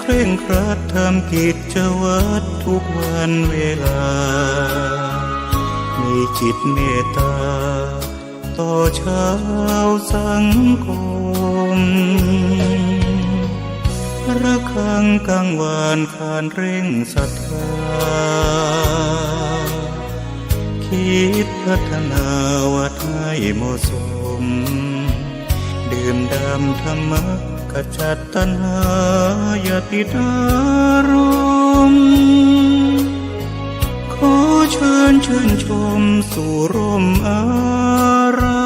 เคร่งครัดทำกิจวัตรทุกวันเวลามีจิตเมตตาต่อชาวสังคมระฆังกังวานขานเร่งศรัทธาคิดพัฒนาวัดให้เหมาะสมดื่มด่ำธรรมะขจัดตัณหาอย่าติดอารมณ์ขอเชิญชื่นชมสู่ร่มอาราม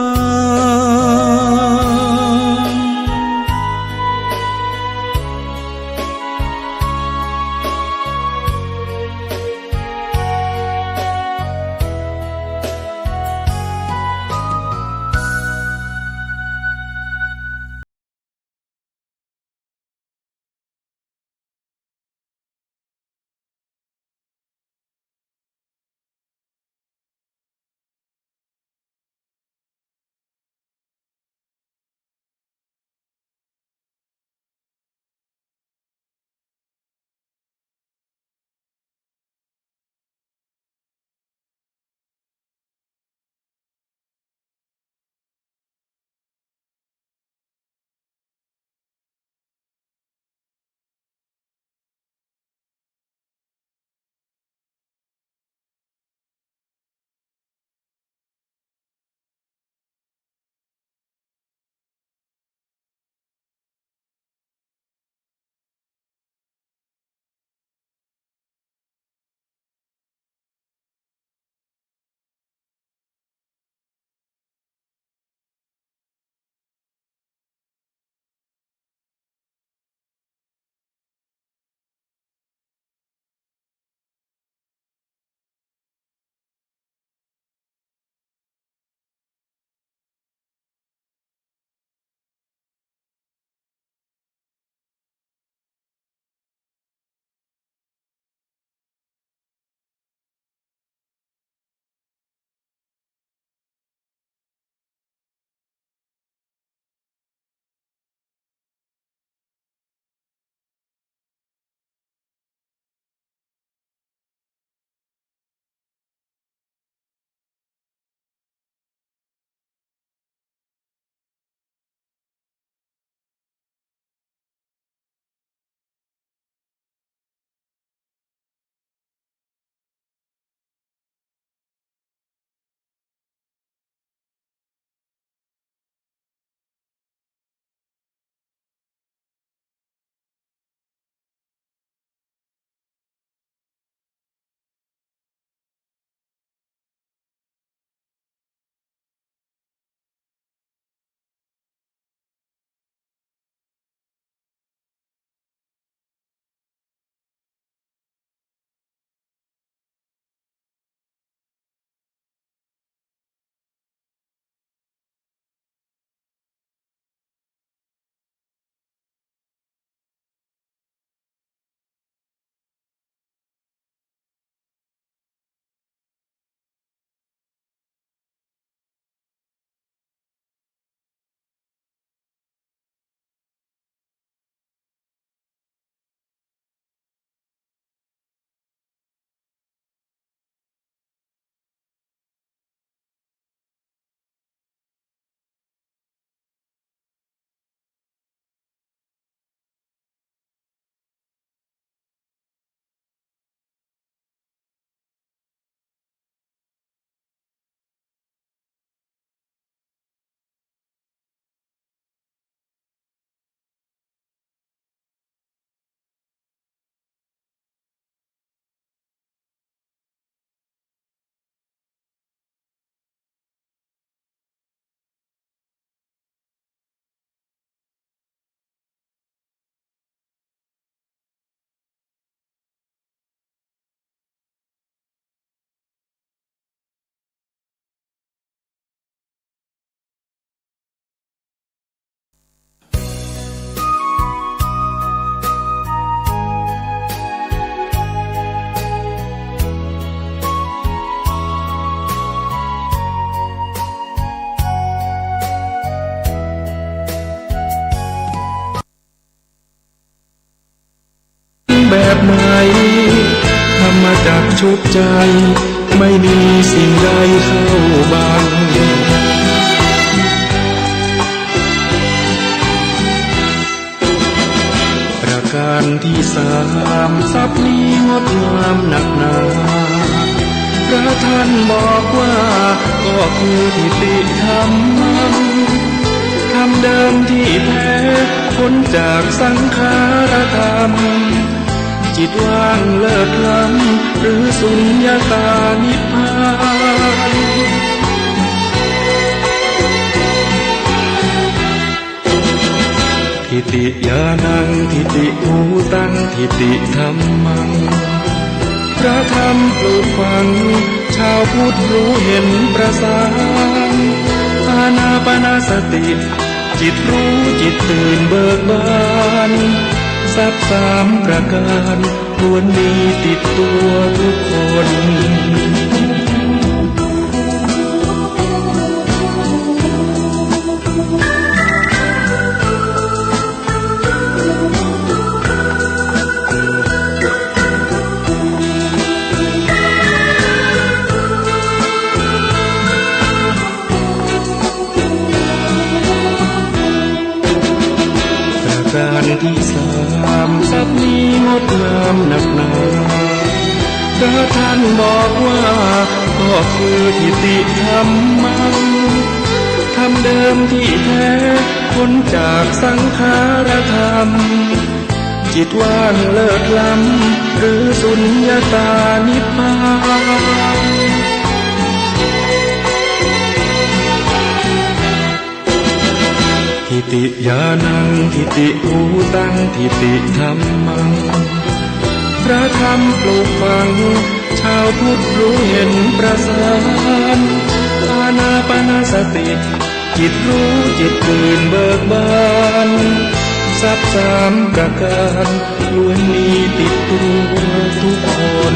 ดักชุบใจไม่มีสิ่งใดเข้าบังประการที่สามทรัพย์นี้งดงามหนักหนาพระท่านบอกว่าก็คือทิฏฐิธรรมังธรรมเดิมที่แท้พ้นจากสังขารธรรมจิตว่างเลิศล้ำหรือสุญญตานิพพานทิฏฐิญาณังทิฏฐิภูตังทิฏฐิธัมมังพระธรรมปลูกฝังชาวพุทธรู้เห็นประสานอานาปานสติจิตรู้จิตตื่นเบิกบานทรัพย์สามประการควรมีติดตัวทุกคนการที่สามทรัพย์นี้งดงามหนักหนาพระท่านบอกว่าก็คือทิฏฐิธรรมังธรรมเดิมที่แท้พ้นจากสังขารธรรมจิตว่างเลิศล้ำหรือสุญญตานิพพานทิฏฐิญาณังทิฏฐิภูตังทิฏฐิธัมมังพระธรรมปลูกฝังชาวพุทธรู้เห็นประสานอานาปานสติจิตรู้จิตตื่นเบิกบานทรัพย์สามประการล้วนมีติดตัวทุกคน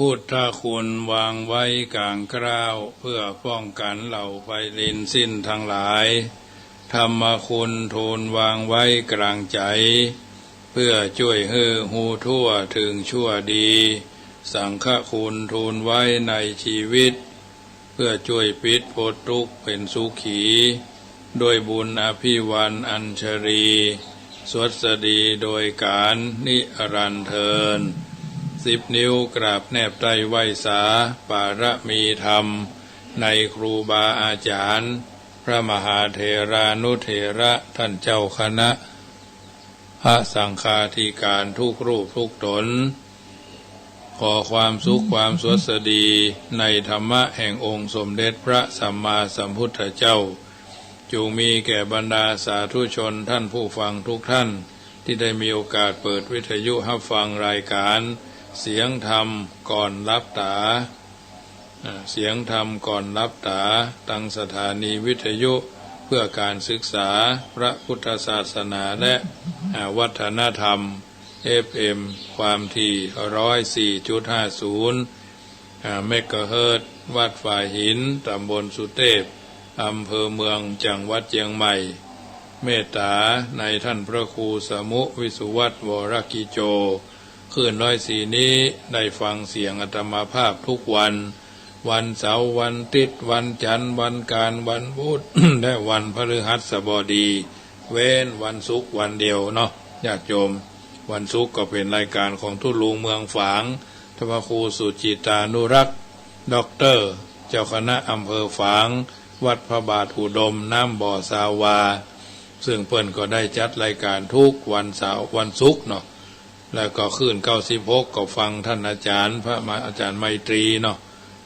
พุทธคุณวางไว้กลางกล้าวเพื่อป้องกันเหล่าไฟลินสิ้นทั้งหลายธรรมคุณทูลวางไว้กลางใจเพื่อช่วยให้หูทั่วถึงชั่วดีสังฆคุณทูลไว้ในชีวิตเพื่อช่วยปิดโพดทุกข์เป็นสุขีด้วยบุญอภิวันอัญชรีสวัสดีโดยการนิรันดร์เทิน10 นิ้วกราบแนบไตรไหว้สาปารมีธรรมในครูบาอาจารย์พระมหาเถรานุเถระท่านเจ้าคณะพระสังฆาธิการทุกรูปทุกตนขอความสุขความสวัสดีในธรรมะแห่งองค์สมเด็จพระสัมมาสัมพุทธเจ้าจงมีแก่บรรดาสาธุชนท่านผู้ฟังทุกท่านที่ได้มีโอกาสเปิดวิทยุรับฟังรายการเสียงธรรมก่อนรับตาเสียงธรรมก่อนรับตาตั้งสถานีวิทยุเพื่อการศึกษาพระพุทธศาสนาและวัฒนธรรม FM ความถี่104.50เมกะเฮิรตซ์วัดฝ่ายหินตำบลสุเทพอำเภอเมืองจังหวัดเชียงใหม่เมตตาในท่านพระครูสมุวิสุวัตวรกิโจคืน104นี้ได้ฟังเสียงอาตมาภาพทุกวันวันเสาร์วันอาทิตย์วันจันทร์วันการวันพุธ และวันพฤหัสบดีเว้นวันศุกร์วันเดียวเนาะญาติโยมวันศุกร์ก็เป็นรายการของทุลุงเมืองฝางพระครูสุจิตานุรักษ์ด็อกเตอร์เจ้าคณะอำเภอฝางวัดพระบาทอุดมน้ำบ่อสาวาซึ่งเพิ่นก็ได้จัดรายการทุกวันเสาร์วันศุกร์เนาะแล้วก็ขึ้น96ก็ฟังท่านอาจารย์พระอาจารย์ไมตรีเนาะ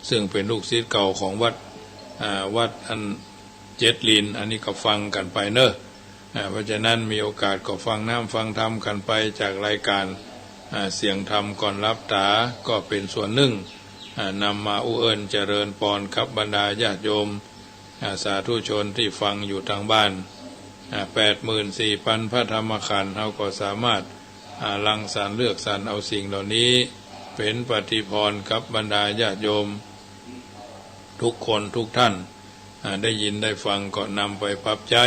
ซึ่งเป็นลูกศิษย์เก่าของวัดอันเจ็ดลินอันนี้ก็ฟังกันไปเนอะเพราะฉะนั้นมีโอกาสก็ฟังน้ำฟังธรรมกันไปจากรายการเสียงธรรมก่อนรับตาก็เป็นส่วนหนึ่งนำมาอุเอิญเจริญปอนครับบรรดาญาติโยมสาธุชนที่ฟังอยู่ทางบ้าน84,000 พระธรรมขันธ์เราก็สามารถรังสรรค์เลือกสรรเอาสิ่งเหล่านี้เป็นปฏิพรกับบรรดาญาติโยมทุกคนทุกท่านได้ยินได้ฟังก็นำไปปรับใช้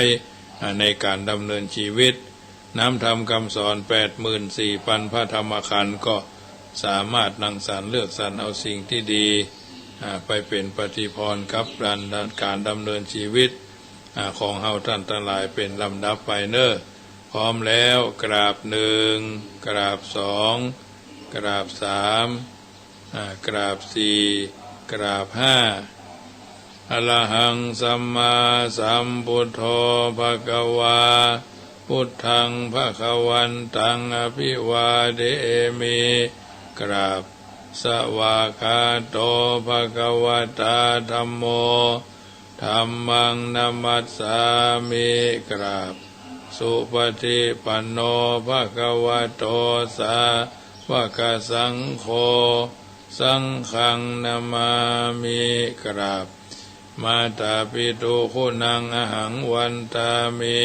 ในการดำเนินชีวิตน้ำธรรมคำสอน84,000 พระธรรมขันธ์ก็สามารถรังสรรค์เลือกสรรเอาสิ่งที่ดีไปเป็นปฏิพรกับการดำเนินชีวิตของเฮาท่านทั้งหลายเป็นลำดับไปเนอะพร้อมแล้วกราบ1กราบ2กราบ3กราบ4กราบ5อะระหังสัมมาสัมพุทโธภควาพุทธังภควันตังอภิวาเทมิกราบสวากขาโตภควตาธัมโมธัมมังนัมมัสสามิกราบสุปฏิปันโนภควโตสาวกสังโฆสังฆังนามามิกราบมาตาปิตุคุณังอหังวันตามิ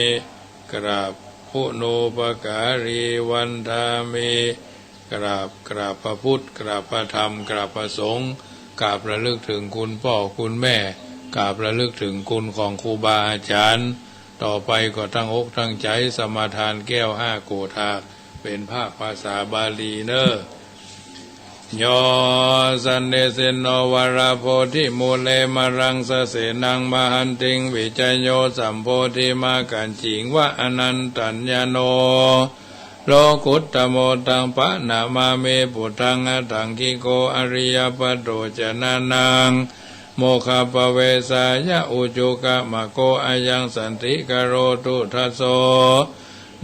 กราบคุณูปการีวันตามิกราบพระพุทธกราบพระธรรมกราบพระสงฆ์กราบระลึกถึงคุณพ่อคุณแม่กราบระลึกถึงคุณของครูบาอาจารย์ต่อไปก็ตั้งอกตั้งใจสมาทานแก้ว5โกฏากเป็นภาษาบาลีเนอะโยสันเดสินโนวราโพธิมูเลมรังสเสนังมหันติงวิจัยโยสัมโพธิมากันจิงวะอนันตัญญโนโลกุตตโมตังปะนามาเมปุถังอัตถังคิโกอริยปัตโตจนานังโมคขปเวสายะอุจุกะมะโกอายังสันติกโรตุทัสโส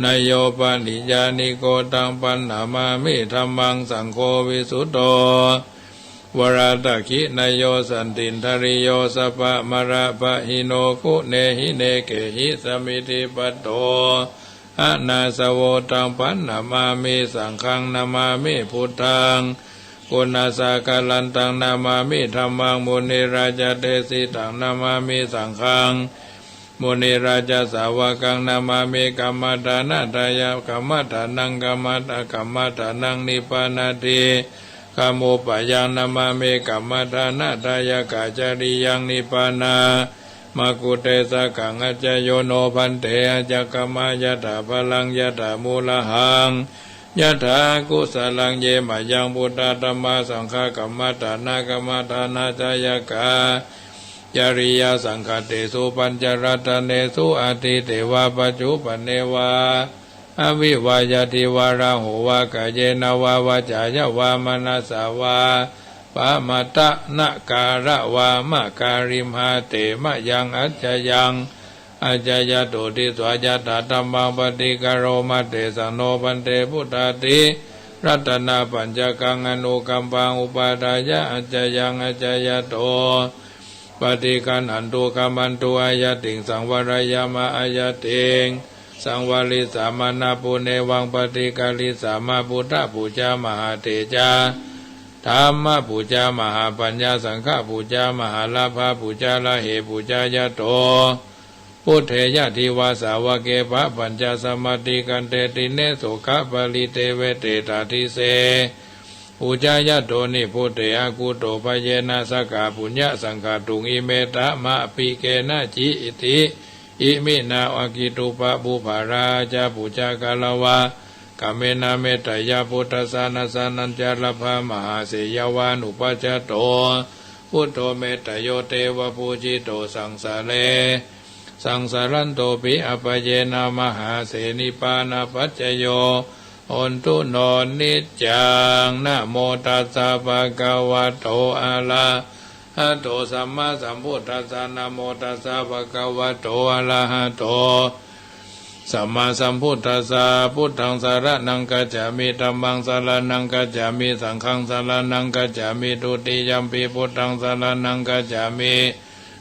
นายโยปนิยานิโกตังปันนามามิธัมมังสังโฆวิสุตโตวราตะคินายโยสันตินทริโยสปะมะระปะหิโนคุเนหิเนเกหิสมิติปัตโตอะนาสโวตังปันนามามิสังฆังนามามิพุทธังกุณาสากาลันตังนามามิธัมมังมุนิราชเตสิตังนามามิสังฆังมุนิราชสาวกังนามามิกัมมัฏฐานาทายะกัมมัฏฐานังกัมมัฏฐานังนิพพานาติกามุปยังนามามิกัมมัฏฐานาทายะกาจาริยังนิพพานามากุเตสะกังอัจจโยโนพันเตอจักขมายะถาพลังยะถามูลหังยะถากุสลังเยมะยังพุทธธัมมาสังฆกัมมัฏฐานากัมมัฏฐานาจายกาจาริยสังฆเตสุปัญจรัตเนสุอาทิเตวะปัจจุปเนวาอวิวายติวาราหุวากายเยนวาวาจายะวามนัสสาวาปะมะตะนะการะวามะการิมหาเตมะยังอัจจยังอาจายะโตติสวายะตาธัมมังปฏิกโรมะเตสันโนปันเตพุทธาติรัตนาปัญจกังอนุกัมปังอุปาทายะอาจายังอาจายะโตปฏิกันอันตุกัมมันตุอายะติงสังวรายามะอายะติงสังวริสามานาปุเนวังปฏิกาลิสามาพุทธปูจามหาเตจาธรรมปูจามหาปัญญาสังฆปูจามหาลาภปูจาละเหปูจายะโต พุทเถยะทิวาสาวเกภะปัญจสมมาติกันเตติเนโสขะปลิเตเวเตตาทิเสอุจายะโตนิพุทเถอากุโตภเยนะสกาปุญญะสังฆตุงอิเมตะมะปิเกนะจิอิติอิมินาอากิตุปะบุภาราจาปุจากาลวะกาเมนะเมตยาพุทธสานัสานัญจารภามหาเสยวานุปัจจโตพุทโธเมตโยเตวะปูจิโตสังสาเลสังสารันโตปิอปเยนะมหาเสนิปานาปัจจโยอนตุโนนิจจังนะโมตัสสะภะคะวะโตอะระหะโตสัมมาสัมพุทธัสสะนะโมตัสสะภะคะวะโตอะระหะโตสัมมาสัมพุทธัสสะพุทธังสารนังกัจฉามิธัมมังสารนังกัจฉามิสังฆังสารนังกัจฉามิทุติยัมปิพุทธังสารนังกัจฉามิ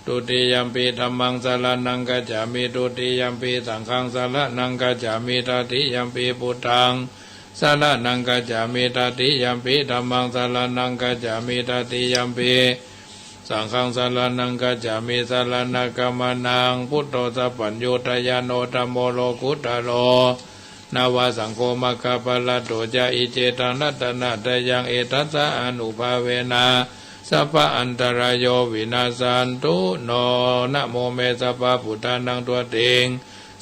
ทุติยัมปิธัมมังสารนังกัจฉามิทุติยัมปิสังฆังสารนังกัจฉามิตติยัมปิพุทธังสารนังกัจฉามิตติยัมปิธัมมังสารนังกัจฉามิตติยัมปิสังฆังสารนังกัจฉามิสารนังกัมมนังพุทโธสัพพัญญูตยานโนธัมโมโลกุตตโรนาวาสังโฆมัคคะปะละโตจาอิเจตังนัตตนะตยังเอตัสสะอนุภาเวนะสัพพะอันตรายโยวินาสันตุโนนะโมเมสัพพะพุทธานังตัวเต็ง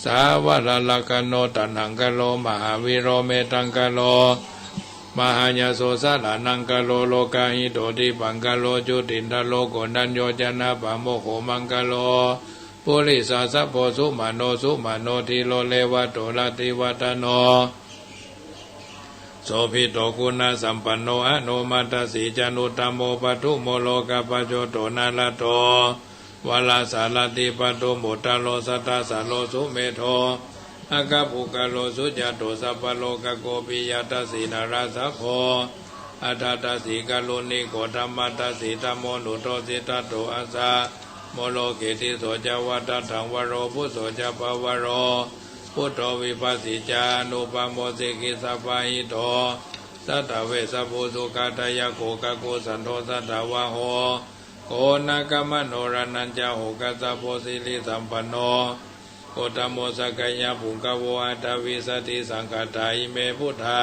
สาวะละละกะโนตัณหังกะโลมหาวิโรเมตังกะโลมหาญาโสสะลานังกะโลโลกาหิโตติปังกะโลจุตินทโลโกนัญโยจนะปะโมโขมังกะโลปุริสาสัพโพสุมาโนสุมาโนทิโลเลวะโตลาติวัตโนโสภิโตคุณสัมปันโนอโนมัตสีจานุตัมโมปัทุโมโลกปัจโจโตนาลโตวลาสาลติปัตโตโมตโลสัตตาสาโลสุเมโทอากาปุกะโลสุจโตสัพพโลกโกปิยตัสสีนาราสัพโพอัฏฐตัสสีกาลุนิโกธัมมัตตัสสีธัมโมนุโตสิตัตโตอาสาโมโลเกติโสจวัตถังวโรพุโสจปวโรพุทโธวิปัสสิจานุปโมสิกิสัพพะหิโตสัตตเวสะภูสุกัตยะโกกะโกสันโทสัตตวะโหโกนะกมโนรนัญจโหกัสสะโพสิลิสัมปันโนโกตโมสกัญญาภุงกโวอัตตวิสติสังฆตาอิเมพุทธา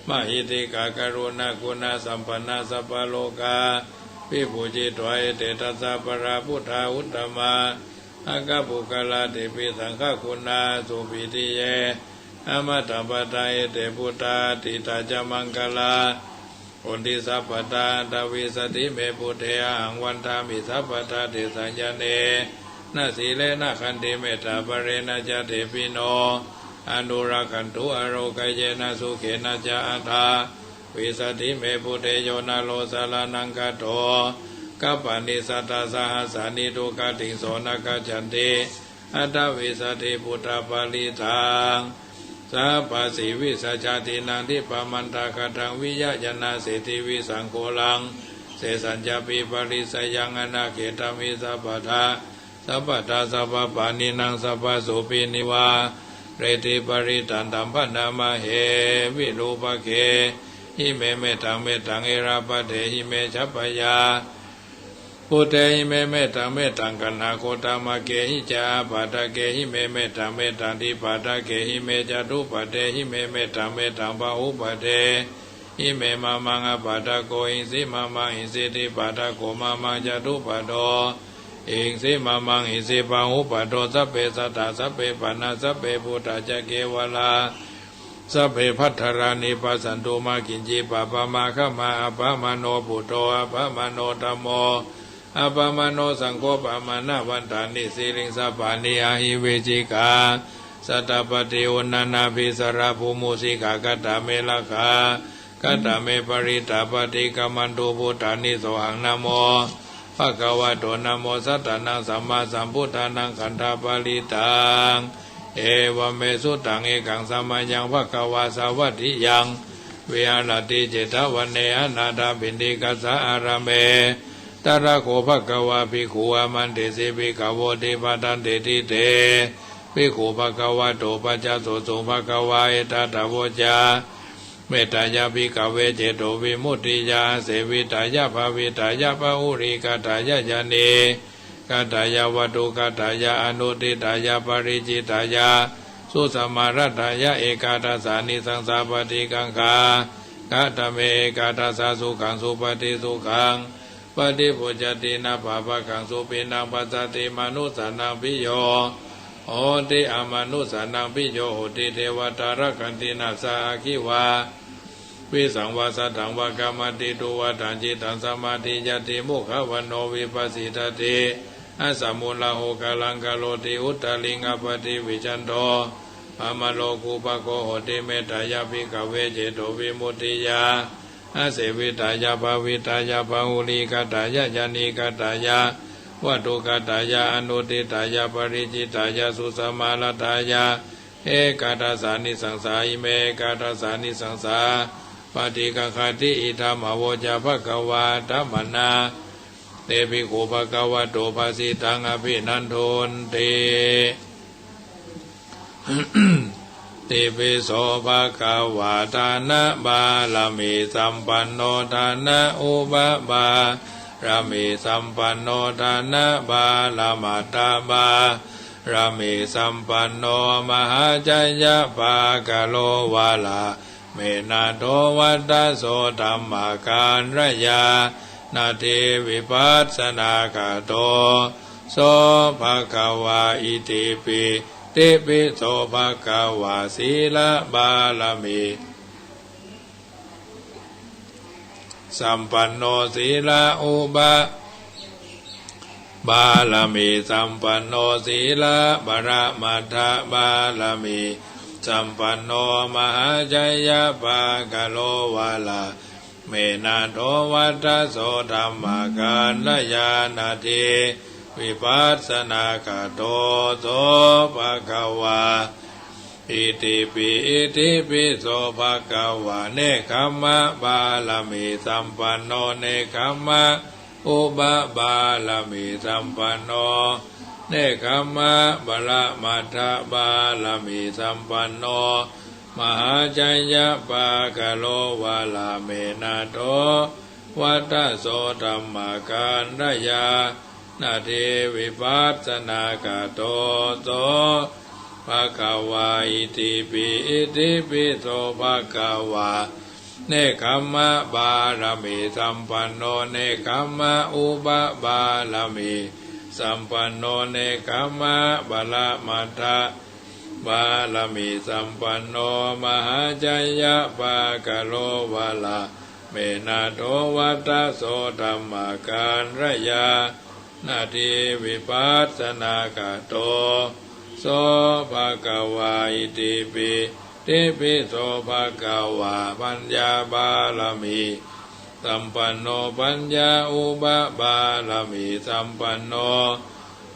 มหิติกากรุณาคุณาสัมปันนาสัพพโลกาวิภูจิตวะเตตัสสะปราพุทธาอุตตมาอากาปุกลาเตปิสังฆคุณาสุปิติเยอมตะปะตาเตพุทธาติตาจามังกลาอุนติสัพพตาดาวิสติเมพุทเทหังวันทามิสัพพตาเตสัญญเนนาสีเลนะคันติเมตตาปเรนะจเตปิโนอนุรักขันตุอโรกเยนะสุเขนะจอัฏฐาวิสติเมพุทเทโยนาโลสาลานังกัตโตกัปปานิสัตตาสหัสสานิทุกขติงโสนะกัจฉันติอัตตวิสติพุทธปาลิทังสัพพสิวิสัจตินังทิปมันตากตังวิยะยนาเสติวิสังโฆลังเสสัญจปิปริสยังอนาเขตมิสัพพทาสัพพทาสัพพปานินังสัพพโสปินิวาเรติปริตันตัมปนามเหวิรูปเขหิเมเมตังเมตังเอราปะเทหิเมชัพพยาพุทเทหิเมเมตังเมตังกันนาโคตามะเกหิจาปะตะเกหิเมเมตังเมตังทิปะตะเกหิเมจตุปะเทหิเมเมตังเมตังปะหุปะเทหิเมมามังอปะตะโกหิสิมามังหิสิทิปะตะโกมามังจตุปะโตอิงสิมามังหิสิปะหุปะโตสัพเพสัตตาสัพเพปะนะสัพเพพุทธะจะเกวลาสัพเพพัทธารานิปัสสันตุมากินจิปะปะมาคะมาอภามโนพุทโธอภามโนธัมโมอภามโนสังโฆปะมานะวันตานิสิริงสัพพานิอาหิเวจิกาสัตตปฏิอุณนาภิสระภูมุสิกากตเมลคากัตเมปริตาปฏิกัมมันตุพุทธานิโสหังนะโมภะคะวะโตนะโมสัตตานังสัมมาสัมพุทธานังขันธปริตังเอวเมสุตังเอกังสัมมายังภะคะวะสาวัตถิยังวิหารติเจตวันเนอนาถาปิณฑิกัสสะอาระเมตระโคภะคะวะภิกขุอามันเตสิภิกขโวติปตันเตติเตภิกขุภะคะวะโตปัจจโสสุภะคะวะเอตตะโวจาเมตตายาภิกขเวเจโตวิมุตติยาเสวิตายาภาวิตายาภาอุริกตายายาเน กัตถายาวัตถุกัตถายาอนุทิตายาปริจิตายาสุสมารัตถายาเอกาทัสสานิสังสาปฏิกังคากัตถเมเอกาทัสสะสุขังสุปฏิสุขังปฏิปุจจตินาภาภคังสุปินังปัสสติมนุสสานังปิโยโหติอมนุสสานังปิโยโหติเทวตารักันตินาสาคิวาวิสังวาสถังวากรรมติตุวัฏังจิตังสมาธิยติมุขวันโนวิปัสสิทติอาสมุลาโหกาลังกาโลติอุตตลิงอปติวิจันโตอมโลกุปโกโหติเมตายาภิกขเวเจโตวิมุตติยาอาเสวิตายาภาวิตายาภาหุลิกตายาญาณิกตายาวัตถุกตายาอนุติตายาปริจิตายาสุสมาลตายาเอกาทัสสานิสังสาอิเมเอกาทัสสานิสังสาปฏิกังคติอิธรรมโวจาภคววาธัมมนาเตปิโกภควโตภาสิตังอภินันโทนเตติปิโสภควาทานะบาลามิสัมปันโนทานะอุปบารามิสัมปันโนทานะบาลามัตตาบารามิสัมปันโนมหาจัยะภาคโลวาลาเมนาโทวัตโสธรรมการรยานาทีวิปัสสนาคาโตโสภควาอิติปิติปิโสภควาศีลบาลามิสัมปันโนศีลอุบาบาลามิสัมปันโนศีลบารมัตถบาลามิสัมปันโนมหาจัยะภาคโลวาลาเมนาโทวัตโสธรรมการลยานาทีวิปัสสนาคาโตโสภควาอิติปิโสภควาเนคัมมะบาลามิสัมปันโนเนคัมมะอุบาบาลามิสัมปันโนเนคัมมะบาลมัตถบาลามิสัมปันโนมหาจัยะภาคโลวาลาเมนาโทวัตโสธรรมการรยานาทีวิปัสสนาคาโตโสภควาอิติปิโสภควาเนคัมมะบาลามิสัมปันโนเนคัมมะอุปบาลามิสัมปันโนเนคัมมะบาลมัตถบาลามิสัมปันโนมหาจัยะภาคโลวาลาเมนาโทวัตโสธรรมการรยานาทีวิปัสสนาคาโตโสภควาอิติปิโสภควาปัญญาบาลามิสัมปันโนปัญญาอุบาบาลามิสัมปันโน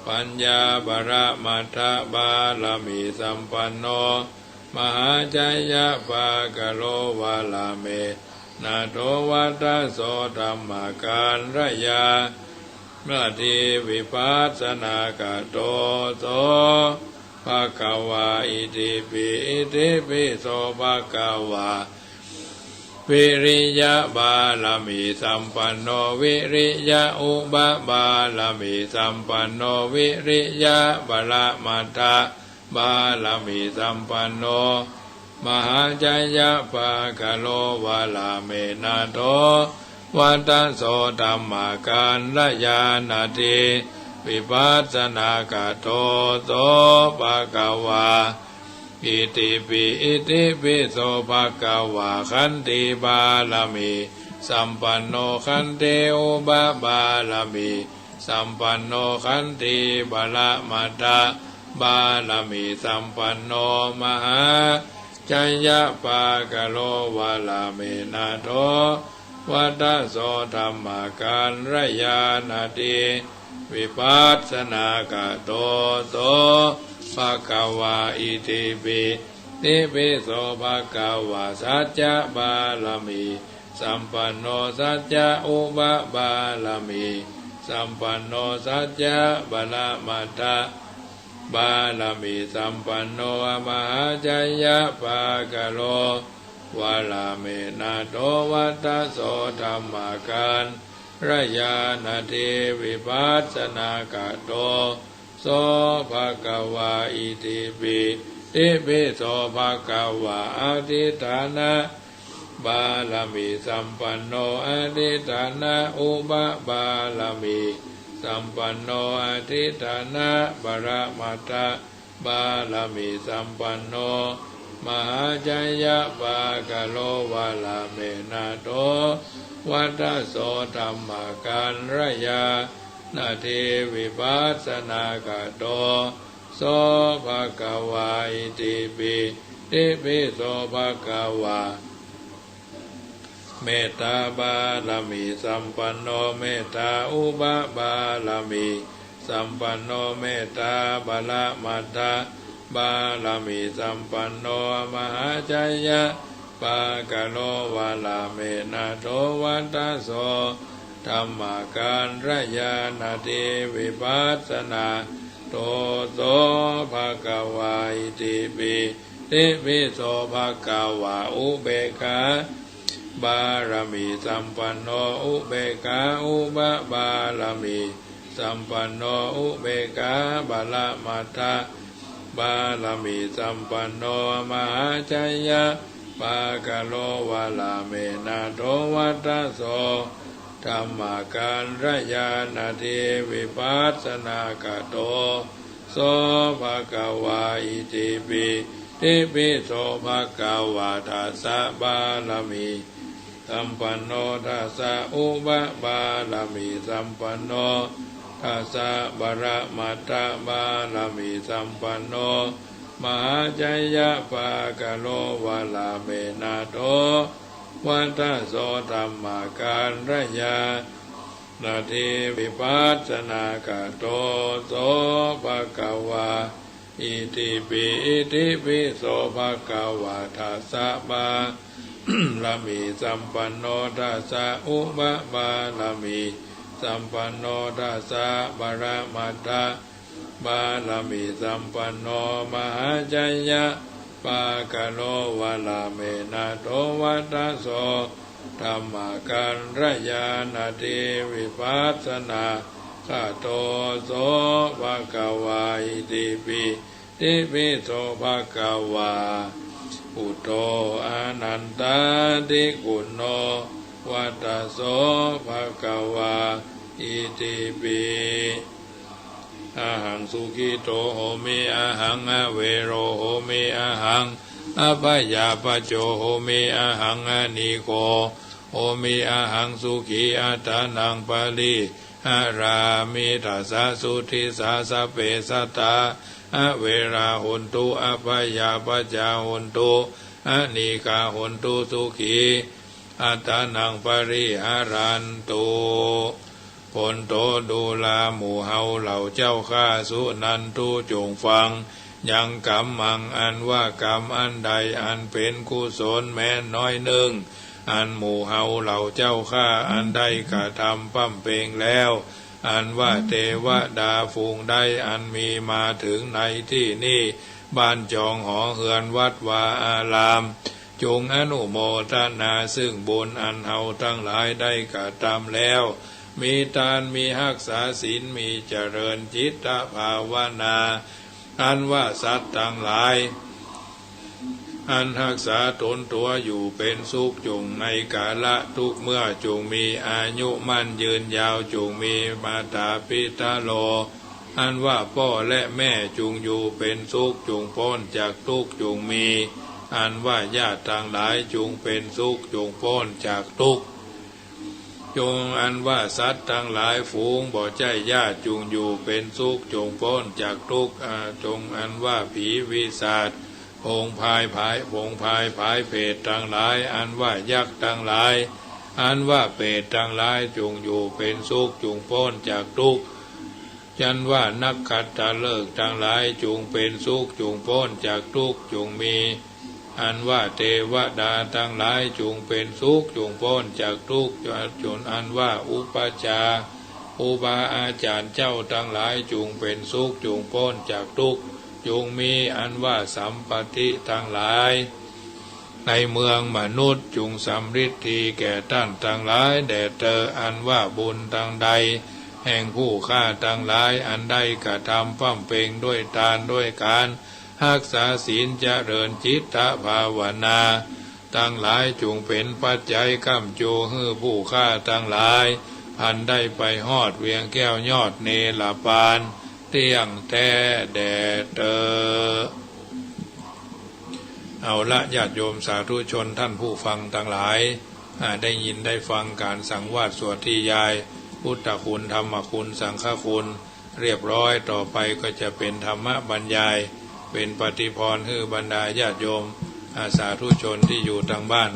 ปัญญาบารมัตถบาลามิสัมปันโนมหาจัยะภาคโลวาลาเมนาโทวัตโสธรรมการรยานาทีวิปัสสนาคาโตโสภควาอิติปิโสภควาวิริยะบาลามิสัมปันโนวิริยะอุบาบาลามิสัมปันโนวิริยะบาลมัตถบาลามิสัมปันโนมหาจัยะภาคโลวาลาเมนาโทวัตโสธรรมการรยานาทีวิปัสสนาคาโตโสภควาอิติปิโสภควาขันติบาลามิสัมปันโนขันติอุบาบาลามิสัมปันโนขันติบาลมัตถบาลามิสัมปันโนมหาจัยะภาคโลวาลาเมนาโทวัตโสธรรมการรยานาทีวิปัสสนาคาโตโสภควาอิติปิโสภควาสัจจะบาลามิสัมปันโนสัจจะอุบาบาลามิสัมปันโนสัจจะบาลมัตถบาลามิสัมปันโนมหาจัยะภาคโลวาลาเมนาโทวัตโสธรรมการร ระยานาเทวิปัสสนากะโตโสภะคะวาอิติปิติปิโสภะคะวาอธิฐานะบาลมีสัมปันโนอธิฐานะอุปบาลมีสัมปันโนอธิฐานะปรมัตถบาลมีสัมปันโนมหาจยะปากะโลวาลาเมนะโตวัฏโสธรรมการระยานาเทวิปัสสนากะโตโสภะคะวาอิติปิติปิโสภะคะวาเมตตาบาลมีสัมปันโนเมตตาอุปบาลมีสัมปันโนเมตตาบาลมัตถบาลมีสัมปันโนมหาจยะปากะโลวาลาเมนะโตวัฏโสธรรมการระยานาเทวิปัสสนาโตโสภะคะวาอิติปิติปิโสภะคะวาอุเบกขาบารมีสัมปันโนอุเบกขาอุปบาลมีสัมปันโนอุเบกขาบาลมัตถบาลมีสัมปันโนมหาจยะปากะโลวาลาเมนะโตวัฏโสธรรมการระยานาเทวิปัสสนากะโตโสภะคะวาอิติปิติปิโสภะคะวาทัสสะบาลมีสัมปันโนทัสสะอุปบาลมีสัมปันโนทัสสะบรมัตถบาลมีสัมปันโนมหาจยะปากะโลวาลาเมนะโตวัฏโสธรรมการระยานาเทวิปัสสนากะโตโสภะคะวาอิติปิอิติปิโสภะคะวาทัสสะบาลมีสัมปันโนทัสสะอุปบาลมีสัมปันโนทัสสะบรมัตถบาลมีสัมปันโนมหาจยะปากะโลวาลาเมนะโตวัฏโสธรรมการระยานาเทวิปัสสนาคาโตโสภะคะวาอิติปิติปิโสภะคะวาอุตโตอานันตาติกุณโนวัฏโสภะคะวาอิติปิอาหังสุขิโตโหมิอาหังอเวโรโหมิอาหังอภยาปโจโหมิอาหังอนิโกโหมิอาหังสุขีอัตตานังปะลิอารามิทัสสะสุทิสาสะเปสัตตาอเวราหุนตุอภยาปจาหุนตุอนิกาหุนตุสุขีอัตตานังปริหารันตุผลโตดูลาหมู่เฮาเหล่าเจ้าข้าสุนันทุจงฟังยังกรรมังอันว่ากรรมอันใดอันเป็นกุศลแม้น้อยหนึ่งอันหมู่เฮาเหล่าเจ้าข้าอันใดกระทำปั้มเปงแล้วอันว่าเทวดาฝูงใดอันมีมาถึงในที่นี้บ้านจองหอเฮือนวัดวาอารามจงอนุโมทนาซึ่งบุญอันเฮาทั้งหลายได้กระทำแล้วมีทานมีรักษาศีลมีเจริญจิตภาวนาอันว่าสัตว์ทั้งหลายอันรักษาตนตัวอยู่เป็นสุขจงในกาละทุกเมื่อจงมีอายุมั่นยืนยาวจงมีมาตาปิตาโลอันว่าพ่อและแม่จงอยู่เป็นสุขจงพ้นจากทุกข์จงมีอันว่าญาติทั้งหลายจงเป็นสุขจงพ้นจากทุกข์จงอันว่าสัตว์ทั้งหลายฝูงบ่ใจญาติจงอยู่เป็นสุขจงพ้นจากทุกข์จงอันว่าผีวิสัชพงพายเพศทั้งหลายอันว่ายักษ์ทั้งหลายอันว่าเปรตทั้งหลายจงอยู่เป็นสุขจงพ้นจากทุกข์จันว่านักขัตฤกษ์ทั้งหลายจงเป็นสุขจงพ้นจากทุกข์จงมีอันว่าเทวดาทั้งหลายจงเป็นสุขจงพ้นจากทุกข์จนอันว่าอุปชาอุบาอาจารย์เจ้าทั้งหลายจงเป็นสุขจงพ้นจากทุกข์จงมีอันว่าสัมปติทั้งหลาย ในเมืองมนุษย์จุงสำฤทธีแก่ท่านทั้งหลายแด่เธออันว่าบุญทั้งใดแห่งผู้ฆ่าทั้งหลายอันใดกระทำฟั่มเพ็งด้วยทานด้วยการรักษาศีลเจริญจิตตภาวนาทั้งหลายจงเป็นปัจจัยค้ำจูให้ผู้ฆ่าทั้งหลายพันได้ไปฮอดเวียงแก้วยอดเนรปานเตี้ยงแท้แด่เธอเอาละญาติโยมสาธุชนท่านผู้ฟังทั้งหลายได้ยินได้ฟังการสังวาสสวดที่ยายพุทธคุณธรรมคุณสังฆคุณเรียบร้อยต่อไปก็จะเป็นธรรมบรรยายเป็นปฏิพรให้บรรดาญาติโยมสาธุชนที่อยู่ทางบ้าน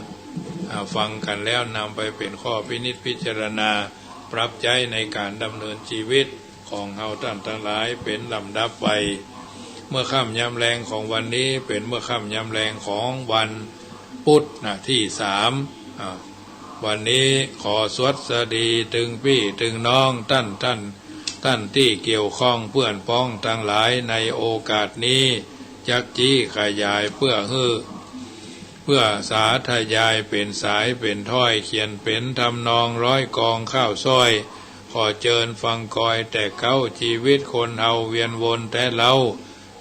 ฟังกันแล้วนำไปเป็นข้อพินิจพิจารณาปรับใจในการดำเนินชีวิตของเฮาท่านทั้งหลายเป็นลำดับไปเมื่อค่ำยามแรงของวันนี้เป็นเมื่อค่ำยามแรงของวันพุธที่3วันนี้ขอสวัสดีถึงพี่ถึงน้องท่านที่เกี่ยวข้องเพื่อนพ้องทั้งหลายในโอกาสนี้จักจี้ขยายเพื่อสาธยายเป็นสายเป็นถ้อยเขียนเป็นทำนองร้อยกองข้าวซ้อยขอเจิญฟังกอยแต่เก้าชีวิตคนเฮาเวียนวนแต่เรา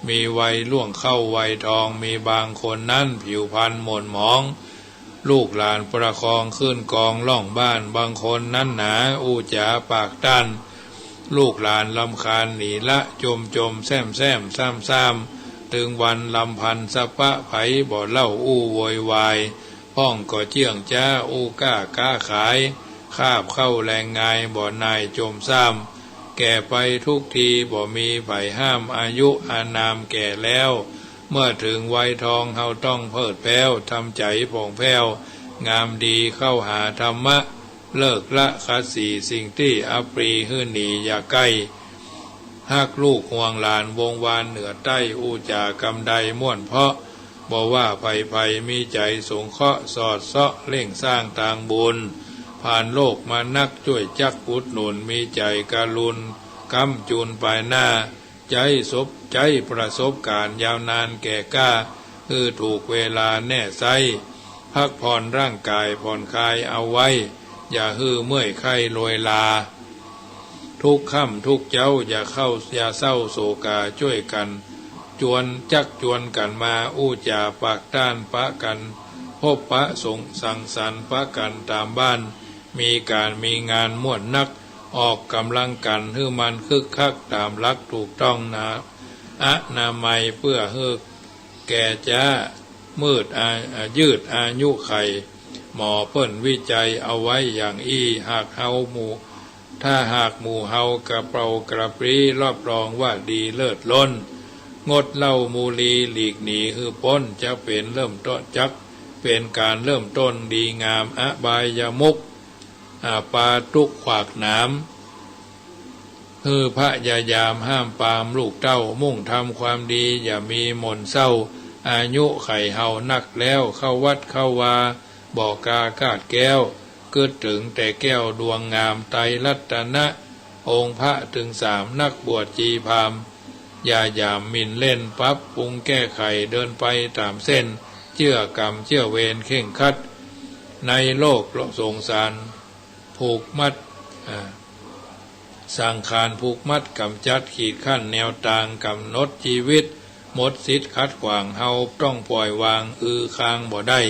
มีวัยล่วงเข้าวัยทองมีบางคนนั้นผิวพรรณหม่นหมองลูกหลานประคองขึ้นกองล่องบ้านบางคนนั้นหนาอู้จ๋าปากด้านลูกหลานลำคาญหนีละจมแซมซ้ำถึงวันลำพันสะปะไผบ่เล่าอู้โวยวายพ้องก็เจี่ยงจ้าอู้ก้าขายคาบเข้าแรงงายบ่นายจมซ้ำแก่ไปทุกทีบ่มีไผห้ามอายุอานามแก่แล้วเมื่อถึงวัยทองเฮาต้องเพิดแผ้วทำใจผ่องแผ้วงามดีเข้าหาธรรมะเลิกละคัดสีสิ่งที่อัปรีหื้อหนีอย่าใกล้หักลูกห่วงหลานวงวานเหนือใต้อูจากำใดม่วนเพาะบอกว่าภัยมีใจสงเคราะห์สอดเสาะเร่งสร้างทางบุญผ่านโลกมานักช่วยจักอุดหนุนมีใจการุณกำจูนไปหน้าใจประสบการณ์ยาวนานแก่กล้าถูกเวลาแน่ไซพักผ่อนร่างกายผ่อนคลายเอาไว้อย่าเมื่อยไข้ลอยลาทุกค่ำทุกเจ้าอย่าเศร้าโศกาช่วยกันจวนกันมาอู้จ่าปากด้านปะกันพบปะสังสรรค์ปะกันตามบ้านมีการมีงานม่วนนักออกกำลังกันให้มันคึกคักตามหลักถูกต้องนะอนามัยเพื่อให้แก่จ้ายืดอายุไขหมอเปิ้นวิจัยเอาไว้อย่างหากเฮาหมู่ถ้าหากหมู่เฮากระเปากระปรีรับรองว่าดีเลิศล้นงดเหล้ามูลีหลีกหนีคือพ้นจะเป็นเริ่มต้นเป็นการเริ่มต้นดีงามอบายมุขปาทุกขวากหนามพยายามห้ามปามลูกเต้ามุ่งทำความดีอย่ามีหม่นเศร้าอายุไขเฮานักแล้วเข้าวัดเข้าวาบอกกากาดแก้วเกิดถึงแต่แก้วดวงงามไตรรัตนะองค์พระถึง3นักบวชจีพามอย่าหยามหมิ่นเล่นปั๊บปรุงแก้ไขเดินไปตามเส้นเชื่อกรรมเชื่อเวรเข่งคัดในโลกสงสารผูกมัดสังขารผูกมัดกำจัดขีดขั้นแนวทางกำหนดชีวิตหมดสิทธิ์ขัดขวางเฮาต้องปล่อยวางค้างบ่ได้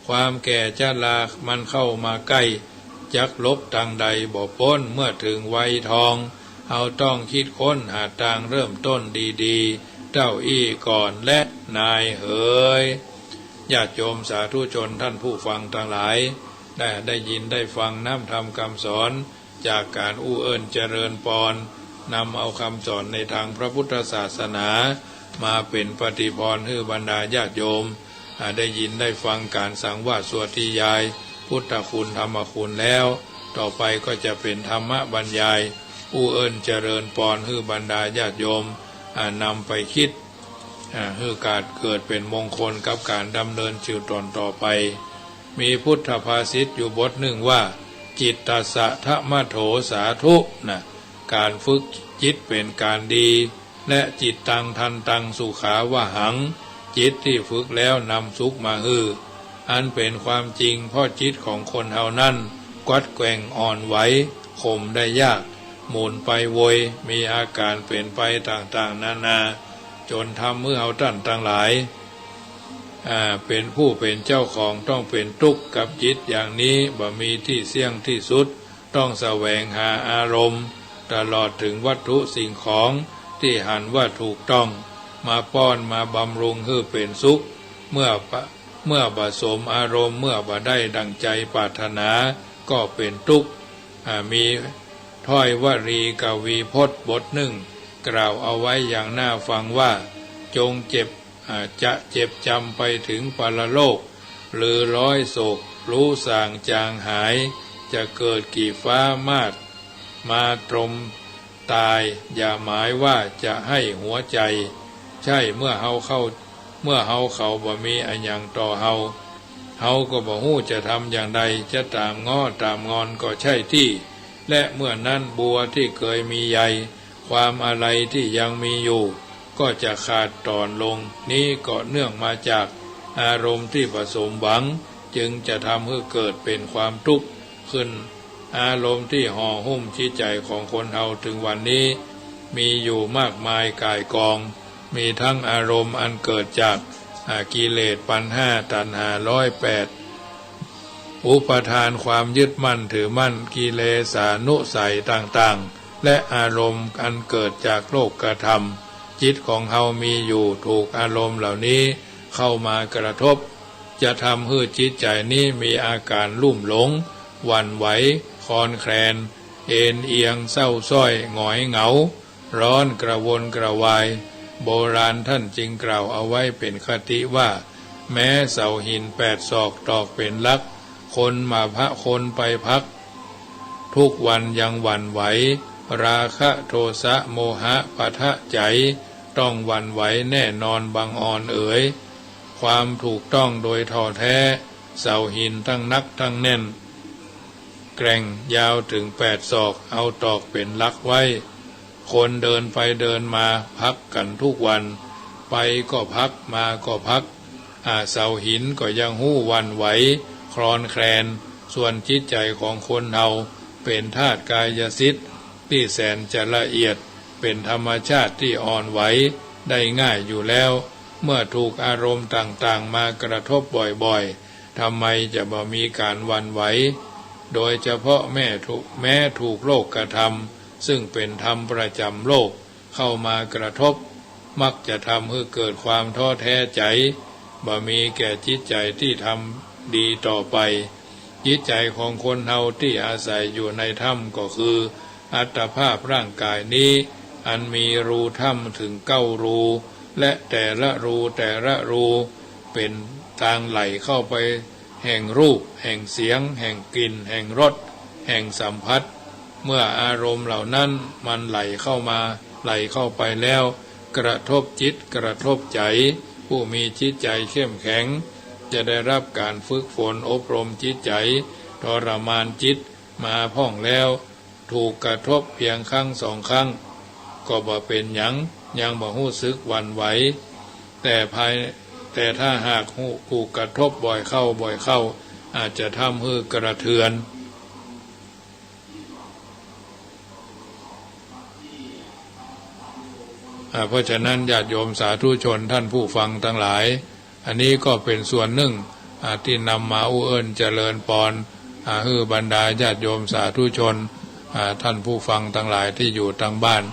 ความแก่ชรามันเข้ามาใกล้จักลบทางใดบ่พ้นเมื่อถึงวัยทองเฮาต้องคิดค้นหาทางเริ่มต้นดีๆเจ้าก่อนและนายเอ๋ยญาติโยมสาธุชนท่านผู้ฟังทั้งหลายได้ยินได้ฟังน้ำธรรมคำสอนจากการเอิ้นเจริญปอนนำเอาคำสอนในทางพระพุทธศาสนามาเป็นปฏิพรให้บรรดาญาติโยมได้ยินได้ฟังการสังวาสสวดที่ยายพุทธคุณธรรมคุณแล้วต่อไปก็จะเป็นธรรมบรรยายเอิ้นเจริญปอนให้บรรดาญาติโยมนำไปคิดให้การเกิดเป็นมงคลกับการดำเนินชีวิตตนต่อไปมีพุทธภาษิตอยู่บทหนึ่งว่าจิตตสะทะมะโถสาธุการฝึกจิตเป็นการดีและจิตตังทันตังสุขาวหังจิตที่ฝึกแล้วนำสุขมา อันเป็นความจริงเพราะจิตของคนเฮานั้นกวัดแกว่งอ่อนไหวข่มได้ยากหมุนไปโวยมีอาการเปลี่ยนไปต่างๆนานาจนทำเมื่อเฮาท่านทั้งหลายเป็นผู้เป็นเจ้าของต้องเป็นทุกข์กับจิตอย่างนี้บ่มีที่เสี่ยงที่สุดต้องแสวงหาอารมณ์ตลอดถึงวัตถุสิ่งของที่หันว่าถูกต้องมาป้อนมาบำรุงให้เป็นสุขเมื่อผสมอารมณ์เมื่อบ่ได้ดังใจปรารถนาก็เป็นทุกข์มีถ้อยวลีกวีพจน์บทหนึ่งกล่าวเอาไว้อย่างน่าฟังว่าจงเจ็บจะเจ็บจำไปถึงปรโลกหรือร้อยโศกรู้สางจางหายจะเกิดกี่ฟ้ามาตรมตายอย่าหมายว่าจะให้หัวใจใช่เมื่อเฮาเขาบ่มีอันอย่างต่อเฮาก็บ่ฮู้จะทำอย่างใดจะตามง้อตามงอนก็ใช่ที่และเมื่อนั้นบัวที่เคยมีใยความอะไรที่ยังมีอยู่ก็จะขาดตอนลงนี้ก็เนื่องมาจากอารมณ์ที่ผสมหวังจึงจะทำให้เกิดเป็นความทุกข์ขึ้นอารมณ์ที่ห่อหุ้มจิตใจของคนเฮาถึงวันนี้มีอยู่มากมายก่ายกองมีทั้งอารมณ์อันเกิดจากกิเลสปัญหาตัณหา108อุปทานความยึดมั่นถือมั่นกิเลสานุสัยต่างๆและอารมณ์อันเกิดจากโลกธรรมจิตของเฮามีอยู่ถูกอารมณ์เหล่านี้เข้ามากระทบจะทำให้จิตใจนี้มีอาการลุ่มหลงหวั่นไหวคลอนแคลนเอ็นเอียงเศร้าส้อยหงอยเหงาร้อนกระวนกระวายโบราณท่านจึงกล่าวเอาไว้เป็นคติว่าแม้เสาหิน8 ศอกตอกเป็นลักคนไปพักทุกวันยังหวั่นไหวราคะโทสะโมหะปะทะใจต้องหวั่นไหวแน่นอนบังอ่อนเอ๋ยความถูกต้องโดยท่อแท้เสาหินทั้งนักทั้งแน่นแกร่งยาวถึง8 ศอกเอาตอกเป็นลักไว้คนเดินไปเดินมาพักกันทุกวันไปก็พักมาก็พักเสาหินก็ยังหู้หวั่นไหวคลอนแคลนส่วนจิตใจของคนเฮาเป็นธาตุกายสิทธิ์ที่แสนจะละเอียดเป็นธรรมชาติที่อ่อนไหวได้ง่ายอยู่แล้วเมื่อถูกอารมณ์ต่างๆมากระทบบ่อยๆทำไมจะบ่มีการหวั่นไหวโดยเฉพาะแม้ถูกโลกกระทำซึ่งเป็นธรรมประจำโลกเข้ามากระทบมักจะทำให้เกิดความท้อแท้ใจบ่มีแก่จิตใจที่ทำดีต่อไปจิตใจของคนเฮาที่อาศัยอยู่ในถ้ำก็คืออัตภาพร่างกายนี้อันมีรูถ้ำถึง9 รูและแต่ละรูเป็นทางไหลเข้าไปแห่งรูปแห่งเสียงแห่งกลิ่นแห่งรสแห่งสัมผัสเมื่ออารมณ์เหล่านั้นมันไหลเข้าไปแล้วกระทบจิตกระทบใจผู้มีจิตใจเข้มแข็งจะได้รับการฝึกฝนอบรมจิตใจทรมานจิตมาพ่องแล้วถูกกระทบเพียงครั้ง2 ครั้งก็บ่เป็นหยังบ่รู้สึกหวั่นไหวแต่ถ้าหากถูกกระทบบ่อยเข้าอาจจะทำให้กระเทือนเพราะฉะนั้นญาติโยมสาธุชนท่านผู้ฟังทั้งหลายอันนี้ก็เป็นส่วนหนึ่งที่นำมาอุเอิญเจริญปอนให้บรรดาญาติโยมสาธุชนท่านผู้ฟังทั้งหลายที่อยู่ทางบ้าน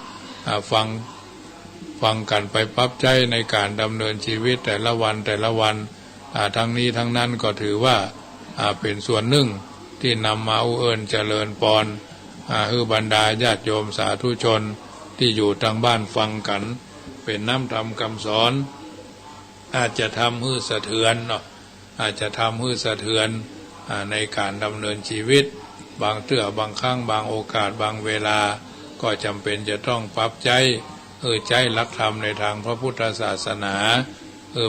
ฟังกันไปปรับใจในการดำเนินชีวิตแต่ละวันทั้งนี้ทั้งนั้นก็ถือว่าเป็นส่วนหนึ่งที่นำมาอุเอิญเจริญปอนให้บรรดาญาติโยมสาธุชนที่อยู่ทางบ้านฟังกันเป็นน้ำธรรมคำสอนอาจจะทำให้สะเทือนในการดำเนินชีวิตบางบางครั้งบางโอกาสบางเวลาก็จำเป็นจะต้องปรับใจใจหลักธรรมในทางพระพุทธศาสนา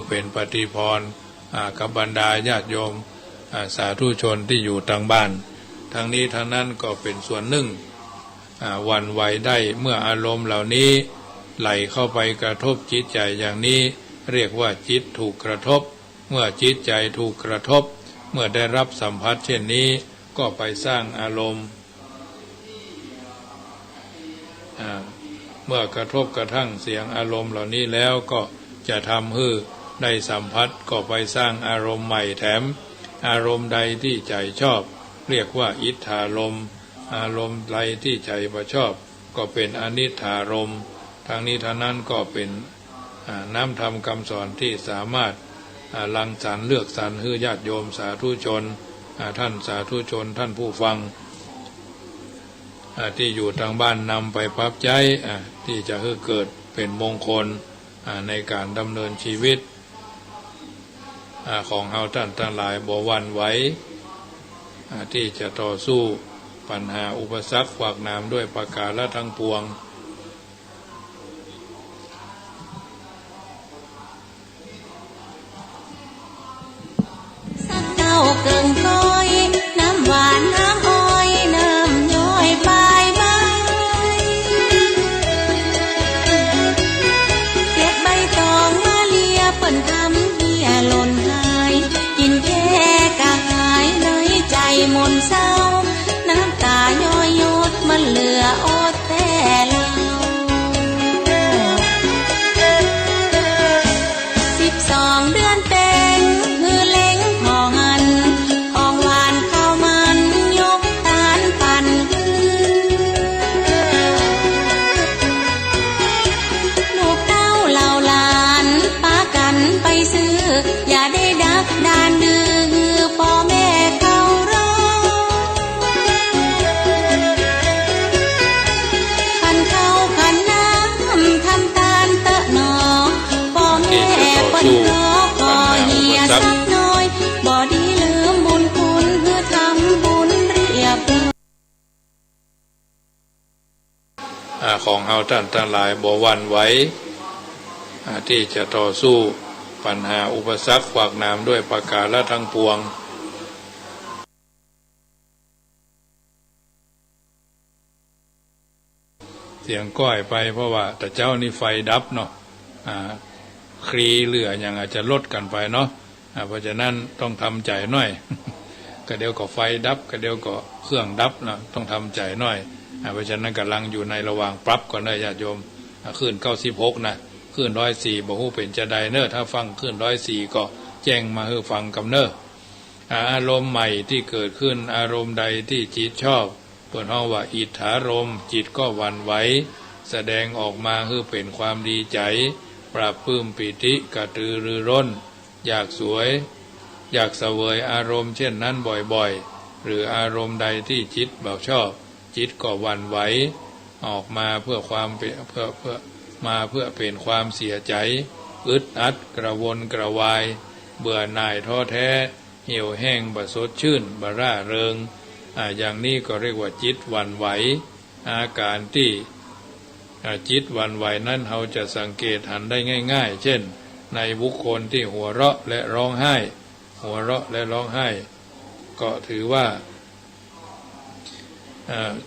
เป็นปฏิภรณ์กับบรรดาญาติโยมสาธุชนที่อยู่ทางบ้านทั้งนี้ทั้งนั้นก็เป็นส่วนหนึ่งหวั่นไหวได้เมื่ออารมณ์เหล่านี้ไหลเข้าไปกระทบจิตใจอย่างนี้เรียกว่าจิตถูกกระทบ เมื่อจิตใจถูกกระทบเมื่อได้รับสัมผัสเช่นนี้ก็ไปสร้างอารมณ์เมื่อกระทบกระทั่งเสียงอารมณ์เหล่านี้แล้วก็จะทำให้ได้สัมผัสก็ไปสร้างอารมณ์ใหม่แถมอารมณ์ใดที่ใจชอบเรียกว่าอิทธารมณ์อารมณ์ใดที่ใจไม่ชอบก็เป็นอนิทธารมณ์ทางนี้ทางนั้นก็เป็นน้ำธรรมคำสอนที่สามารถรังสรรค์เลือกสรรให้ญาติโยมสาธุชนท่านสาธุชนท่านผู้ฟังที่อยู่ทางบ้านนำไปปรับใจที่จะให้เกิดเป็นมงคลในการดำเนินชีวิตของเฮาท่านทั้งหลายบ่หวั่นไหวที่จะต่อสู้ปัญหาอุปสรรคขวากหนามด้วยประการทั้งปวงสักเก้าเกิงก้อยน้ำหวานน้ำอ้อยน้ำย้อยปลายใบเก็บใบตองมาเลียเปิ่นทำเหี้ยหล่นหายกินแค่กะหายในใจมนเศร้าน้ำตาย้อยหยดมันเหลืออดแต่เรา12 เดือนแต่งฮือเล้งพอหันของหวานข้าวมันยกทานปั่นลูกเต้าเหล่าหลานปากันไปซื้ออย่าได้ดักดานดื้อพ่อแม่เขารอขันเข้าขันน้ำทำตาลเตอะหนอพ่อแม่เปิ้นรอขอเฮียสักน้อยบ่ดีลืมบุญคุณเพื่อทำบุญเรียบของเฮาท่านทั้งหลายบ่หวั่นไหวที่จะต่อสู้ปัญหาอุปสรรคขวากหนามด้วยประการทั้งปวงเสียงก้อยไปเพราะว่าแต่เจ้านี่ไฟดับเนาะคลีเหลืออย่างอาจจะลดกันไปเนาะเพราะฉะนั้นต้องทำใจหน่อย ก็เดี๋ยวก็ไฟดับก็เดี๋ยวก็เครื่องดับนะต้องทำใจหน่อยเพราะฉะนั้นกำลังอยู่ในระหว่างปรับก่อนเลยญาติโยมขึ้น96นะขึ้น104บ่ฮู้เป็นจะใดเนอะถ้าฟังขึ้น104ก็แจ้งมาให้ฟังกับเนอะอารมณ์ใหม่ที่เกิดขึ้นอารมณ์ใดที่จิตชอบเปิดห้องว่าอิทธารมณ์จิตก็หวั่นไหวแสดงออกมาให้เป็นความดีใจปราบปลื้มปิติกระตือรือร้นอยากสวยอยากเสวยอารมณ์เช่นนั้นบ่อยๆหรืออารมณ์ใดที่จิตบ่ชอบจิตก็หวั่นไหวออกมาเพื่อเป็นความเสียใจอึดอัดกระวนกระวายเบื่อหน่ายท้อแท้เหี่ยวแห้งบ่สดชื่นบ่ร่าเริงอย่างนี้ก็เรียกว่าจิตหวั่นไหวอาการที่จิตหวั่นไหวนั้นเราจะสังเกตหันได้ง่ายๆเช่นในบุคคลที่หัวเราะและร้องไห้หัวเราะและร้องไห้ก็ถือว่า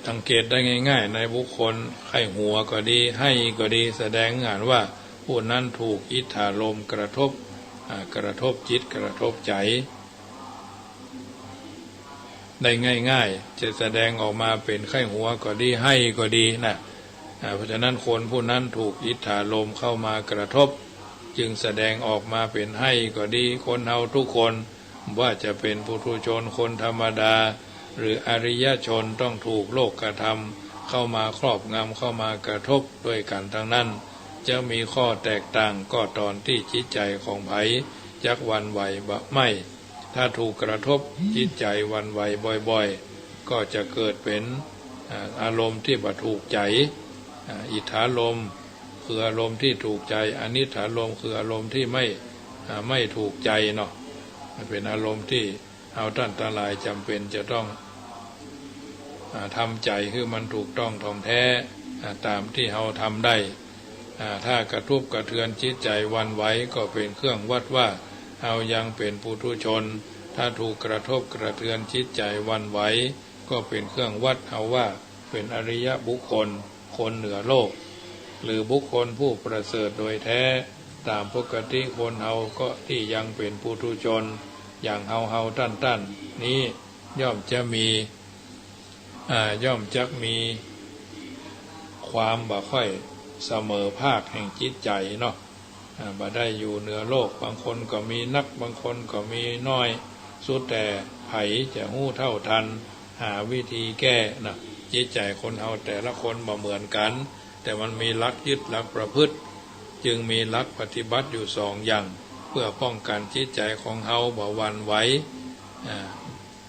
สังเกตได้ง่ายๆในบุคคลให้หัวก็ดีให้ก็ดีแสดงงานว่าผู้นั้นถูกอิทธารมณ์กระทบจิตกระทบใจได้ง่ายๆจะแสดงออกมาเป็นไข้หัวก็ดีให้ก็ดีนะเพราะฉะนั้นคนผู้นั้นถูกอิทธารมณ์เข้ามากระทบจึงแสดงออกมาเป็นให้ก็ดีคนเฮาทุกคนว่าจะเป็นปุถุชนคนธรรมดาหรืออริยชนต้องถูกโลกธรรมเข้ามาครอบงำเข้ามากระทบด้วยกันทั้งนั้นจะมีข้อแตกต่างก็ตอนที่จิตใจของไผจักหวั่นไหวบ่ไม่ถ้าถูกกระทบจิตใจหวั่นไหวบ่อยๆก็จะเกิดเป็นอารมณ์ที่บ่ถูกใจอิทธารมณ์คืออารมณ์ที่ถูกใจอนิทธารมณ์คืออารมณ์ที่ไม่ถูกใจเนาะเป็นอารมณ์ที่เอาท่านทั้งหลายจำเป็นจะต้องทำใจคือมันถูกต้องท่องแท้ตามที่เราทำได้ถ้ากระทบกระเทือนจิตใจหวั่นไหวก็เป็นเครื่องวัดว่าเรายังเป็นปุถุชนถ้าถูกกระทบกระเทือนจิตใจหวั่นไหวก็เป็นเครื่องวัดเอาว่าเป็นอริยบุคคลคนเหนือโลกหรือบุคคลผู้ประเสริฐโดยแท้ ตามปกติคนเฮาก็ที่ยังเป็นปุถุชนอย่างเฮาท่านนี้ย่อมจะมีความบ่ค่อยเสมอภาคแห่งจิตใจเนาะบ่ได้อยู่เหนือโลกบางคนก็มีนักบางคนก็มีน้อยสุดแต่ไผจะฮู้เท่าทันหาวิธีแก้นะจิตใจคนเฮาแต่ละคนบ่เหมือนกันแต่มันมีหลักยึดหลักประพฤติจึงมีหลักปฏิบัติอยู่สองอย่างเพื่อป้องกันจิตใจของเฮาบ่หวั่นไหว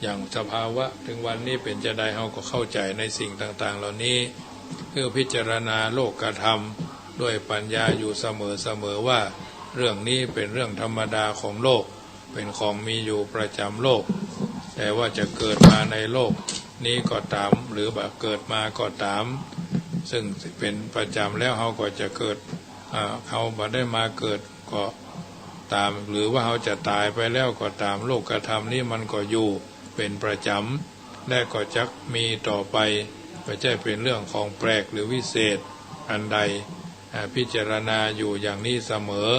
อย่างสภาวะถึงวันนี้เป็นจะได้เฮาก็เข้าใจในสิ่งต่างๆเหล่านี้เพื่อพิจารณาโลกธรรมด้วยปัญญาอยู่เสมอว่าเรื่องนี้เป็นเรื่องธรรมดาของโลกเป็นของมีอยู่ประจำโลกแต่ว่าจะเกิดมาในโลกนี้ก็ตามหรือแบบเกิดมาก็ตามซึ่งเป็นประจำแล้วเขาก็จะเกิดเขาบ่ได้มาเกิดก็ตามหรือว่าเขาจะตายไปแล้วก็ตามโลกธรรมนี้มันก็อยู่เป็นประจำและก็จักมีต่อไปไม่ใช่เป็นเรื่องของแปลกหรือวิเศษอันใดพิจารณาอยู่อย่างนี้เสมอ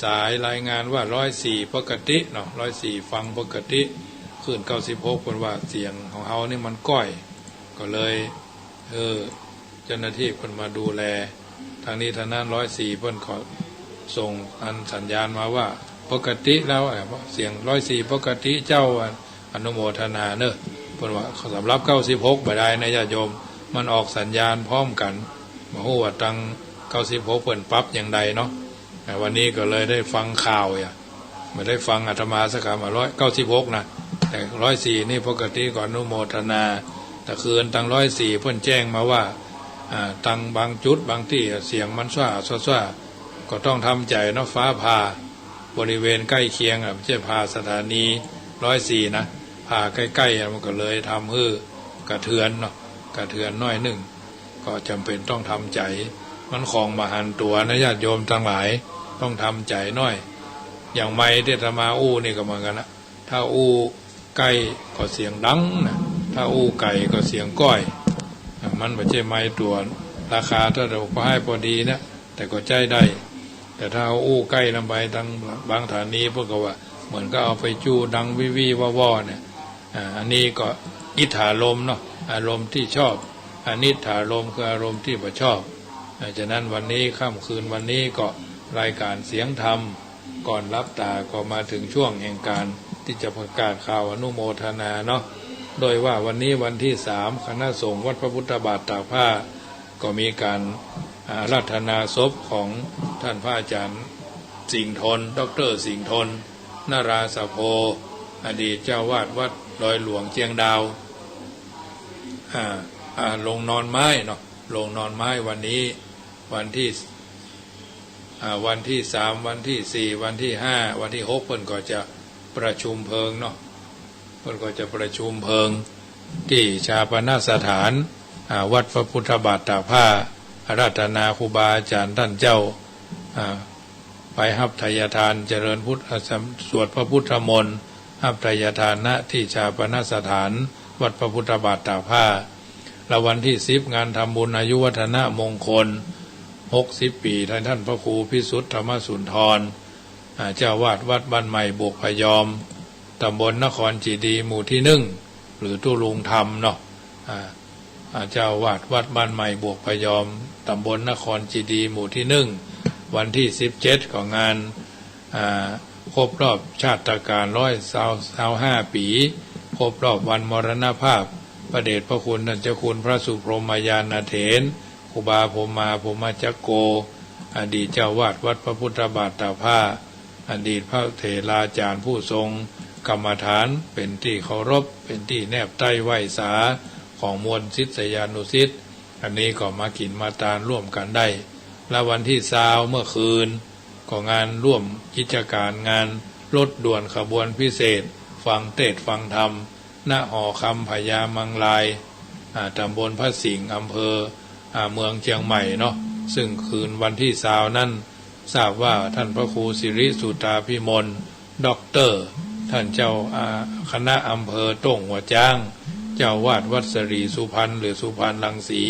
สายรายงานว่า104ปกติเนาะ104ฟังปกติขึ้น96เป็นว่าเสียงของเขานี่มันก้อยก็เลยเจ้าหน้าที่เพิ่นมาดูแลทางนี้ทางนั้น104เพิ่นขอส่งอันสัญญาณมาว่าปกติแล้วเสียง104ปกติเจ้าอนุโมทนาเนอะเพิ่นว่าสำหรับ96บ่ได้นะญาติโยมมันออกสัญญาณพร้อมกันบ่ฮู้ว่าตัง96เพิ่นปรับอย่างใดเนาะวันนี้ก็เลยได้ฟังข่าวไม่ได้ฟังอาตมาสักคำ196นะแต่104นี่ปกติก่อนอนุโมทนาแต่คืนตัง104เพิ่นแจ้งมาว่าตังบางจุดบางที่เสียงมันซ่าก็ต้องทำใจเนาะฟ้าผ่าบริเวณใกล้เคียงไม่ใช่ผ่าสถานี104นะผ่าใกล้ๆมันก็เลยทำให้กระเทือนเนาะกระเทือนน้อยหนึ่งก็จำเป็นต้องทำใจมันของมหันตัวนะญาติโยมทั้งหลายต้องทำใจน้อยอย่างไม้ที่อาตมาอู้นี่ก็เหมือนกันนะถ้าอู้ใกล้ก็เสียงดังนะถ้าอู้ไก่ก็เสียงก้อยมันไม่ใช่ไม้ตัวราคาถ้าเราก็ให้พอดีนะแต่ก็ใจได้แต่ถ้าอู้ใกล้ลำไปทางบางฐานีพวกก็ว่าเหมือนก็เอาไปจู้ดังวิว่อเนี่ยอันนี้ก็อิทธารมเนาะอารมณ์ที่ชอบอนิถารมคืออารมณ์ที่ไม่ชอบฉะนั้นวันนี้ค่ำคืนวันนี้ก็รายการเสียงธรรมก่อนรับตาก็มาถึงช่วงแห่งการที่จะประกาศข่าวอนุโมทนาเนาะโดยว่าวันนี้วันที่3คณะสงฆ์วัดพระพุทธบาทตากผ้าก็มีการอาราธนาศพของท่านพระอาจารย์สิงห์ทนดร.สิงห์ทนนาราสโพอดีตเจ้าวาดวัดดอยหลวงเชียงดาวลงนอนไม้เนาะลงนอนไม้วันนี้วันที่3วันที่4วันที่5วันที่6เพิ่นก็จะประชุมเพลิงเนาะเพิ่นก็จะประชุมเพลิงที่ชาปนสถานวัดพระพุทธบาทตากผ้าอาราธนาครูบาอาจารย์ท่านเจ้าไปรับไทยทานเจริญพุทธสวดพระพุทธมนต์รับไทยทานณที่ชาปนสถานวัดพระพุทธบาทตากผ้าและวันที่10งานทำบุญอายุวัฒนะมงคล60ปีท่านพระครูพิสุทธิ์ธรรมสุนทรเจ้าวาดวัดบ้านใหม่บวกพยอมตำบลนครจีดีหมู่ที่1หรือตุลุงธรรมเนาะเจ้าวาดวัดบ้านใหม่บวกพยอมตำบลนครจีดีหมู่ที่1วันที่17ของงานครบรอบชาติการ125ปีครบรอบวันมรณภาพพระเดชพระคุณท่านเจ้าคุณพระสุพรหมยานเถรครูบาพรหมจักโกอดีตเจ้าวาดวัดพระพุทธบาทตากผ้าอดีตพระเถราจารย์ผู้ทรงกรรมฐานเป็นที่เคารพเป็นที่แนบใต้ไหวสาของมวลศิษยานุศิษย์อันนี้ก็มากินมาทานร่วมกันได้และวันที่20เมื่อคืนก็งานร่วมกิจการงานรถด่วนขบวนพิเศษฟังเทศน์ฟังธรรมณหอคำพญามังลายตำบลพระสิงห์อำเภอเมืองเชียงใหม่เนาะซึ่งคืนวันที่20นั้นทราบว่าท่านพระครูสิริสุตาภิมลด็อกเตอร์ท่านเจ้าคณะอำเภอต้งหัวจ้างเจ้าวาดวัดสรีสุพรรณหรือสุพรรณรังสี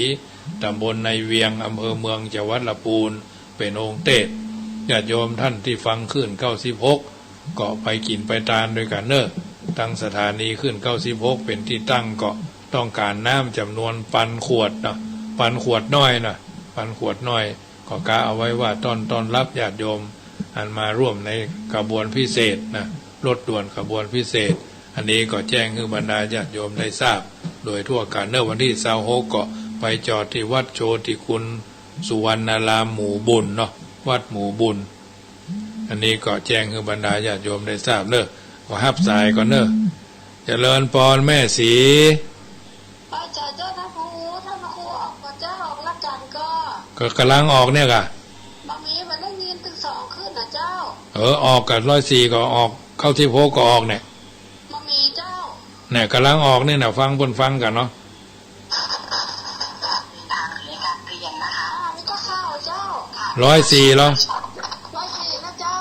ตำบลในเวียงอำเภอเมืองจังหวัดลำพูนเป็นองค์เทศ ญาติโยมท่านที่ฟังขึ้น96ก็ไปกินไปทานด้วยกันเนอะตั้งสถานีขึ้น96เป็นที่ตั้งก็ต้องการน้ำจำนวนปันขวดนะปันขวดน้อยนะปันขวดน้อยก็กะเอาไว้ว่าตอนรับญาติโยมอันมาร่วมในขบวนพิเศษนะรถด่วนขบวนพิเศษอันนี้ก็แจ้งให้บรรดาญาติโยมได้ทราบโดยทั่วกันเนอะวันที่26ก็ไปจอดที่วัดโชติคุณสุวรรณารามหมู่บุญเนาะวัดหมู่บุญอันนี้ก็แจ้งให้บรรดาญาติโยมได้ทราบเนอะก็ฮับสายก่อนเนอะเจริญพรแม่สีพระอาจารย์เจ้าท่านครูออกมาเจ้าออกรับจันก็กำลังออกเนี่ยค่ะบางมีมันได้ยินถึง2ขึ้นนะเจ้าออกกับ104ก็ออกเข้าที่โพก็ออกเนี่ยบางมีเจ้าเนี่ยกำลังออกนี่นะฟังบนฟังกันเนาะนี่ก็เข้าเจ้า104เหรอ104นะเจ้า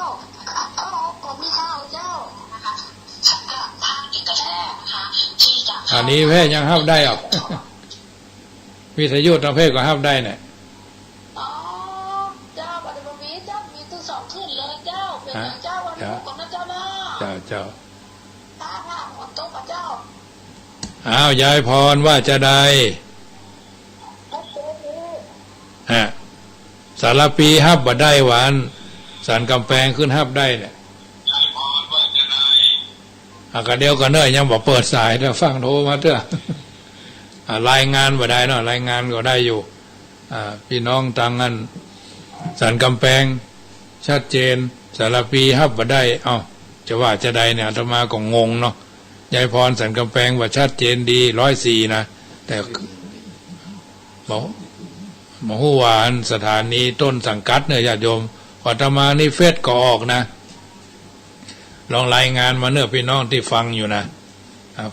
ก็ออกก็มีเข้าเจ้าฉันก็ภาคเอกชนนะคะที่จะอันนี้แพทย์ยังห้ามได้หรอวิทยุทางเพศก็ห้ามได้เนี่ยเจ้าบัดนี้เจ้ามีถึง2ขึ้นเลยเจ้าเป็นเจ้าวันศุกร์นะเจ้านะเจ้าถ้าหมดโต๊ะเจ้าอ้าวยายพรว่าจะได้สารปีฮับบ่ได้หวานสันกำแพงขึ้นฮับได้เนี่ยก็เดียวกันเนอะยังบอกเปิดสายแล้วฟังโทรมาเถอะรายงานบ่ได้เนาะรายงานก็ได้อยู่พี่น้องต่างกันสันกำแพงชัดเจนสารปีฮับบ่ได้จะว่าจะได้เนี่ยอาตมาก็งงเนาะยายพรสันกำแพงว่าชัดเจนดี104นะแต่บอกฮู้ว่าสถานีต้นสังกัดเนี่ยญาติโยมอาตมานี่เฟซก็ออกนะลองรายงานมาเนื้อพี่น้องที่ฟังอยู่นะ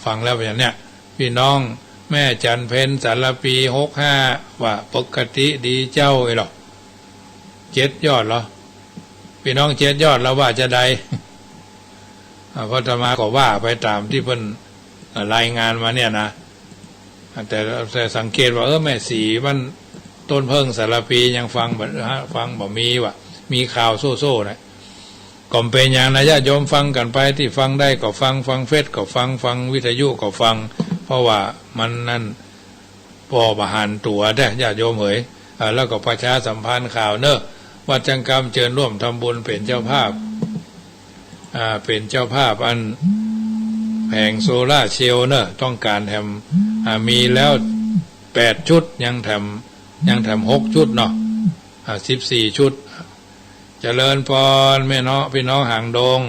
ฟังแล้วอย่างเนี้ยพี่น้องแม่จันเพ็ญสารปี65ว่าปกติดีเจ้าหรอ7 ยอดเหรอพี่น้อง7 ยอดแล้วว่าจะได้พระธรรมาก็ว่าไปตามที่เพิ่นรายงานมาเนี่ยนะแต่สังเกตว่าแม่สีมันต้นเพิ่งสารปียังฟังบ่มีว่ะมีข่าวโซ่นะก็เป็นอย่างนะญาติโยมฟังกันไปที่ฟังได้ก็ฟังเฟซก็ฟังวิทยุก็ฟังเพราะว่ามันนั่นพอบหันตัวได้ญาติโยมแล้วก็ประชาสัมพันธ์ข่าวเนอะวัดจังกรรมเชิญร่วมทำบุญเป็นเจ้าภาพเป็นเจ้าภาพอันแผงโซล่าเชลล์เนอะต้องการแถมมีแล้ว8 ชุดยังแถม6 ชุดเนาะ14 ชุดเจริญพรแม่เนาะพี่น้องห่างดง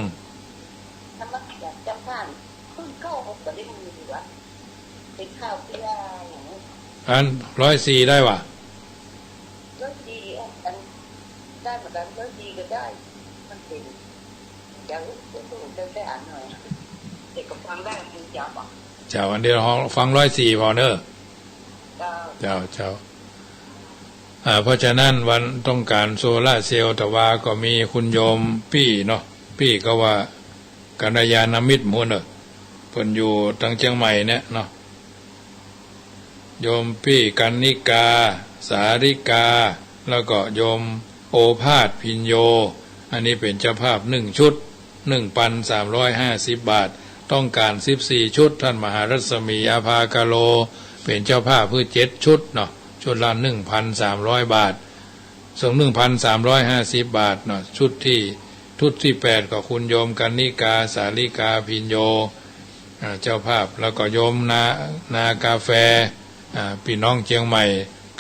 ทำมาเขียนจังบ้านขึ้นเข้า6ก็ได้มือดีวะเป็นข้าวที่ได้อัน104ได้ว่ะ104อันได้เหมือนกัน104ก็ได้มันเป็นอย่างได้อ่านหน่อยเด็กก็ฟังได้คุณจ๋าบอกเจ้าอันเดียวฟัง104พอเนอะเจ้าเพราะฉะนั้นวันต้องการโซล่าเซลล์แต่ว่าก็มีคุณโยมพี่เนาะพี่ก็ว่ากัลยาณมิตรหมู่เนอะเพิ่นอยู่ทางเชียงใหม่เนี่ยเนาะโยมพี่กันนิกาสาริกาแล้วก็โยมโอภาสพิญโยอันนี้เป็นเจ้าภาพ1 ชุด 1,350 บาทต้องการ14 ชุดท่านมหารัศมีอาภากาโลเป็นเจ้าภาพเพื่อ7 ชุดเนาะชุดละ 1,300 บาทส่ง 1,350 บาทเนาะชุดที่8ก็คุณโยมกันนิกาสาลิกาพิญโยเจ้าภาพแล้วก็โยมนากาแฟพี่น้องเชียงใหม่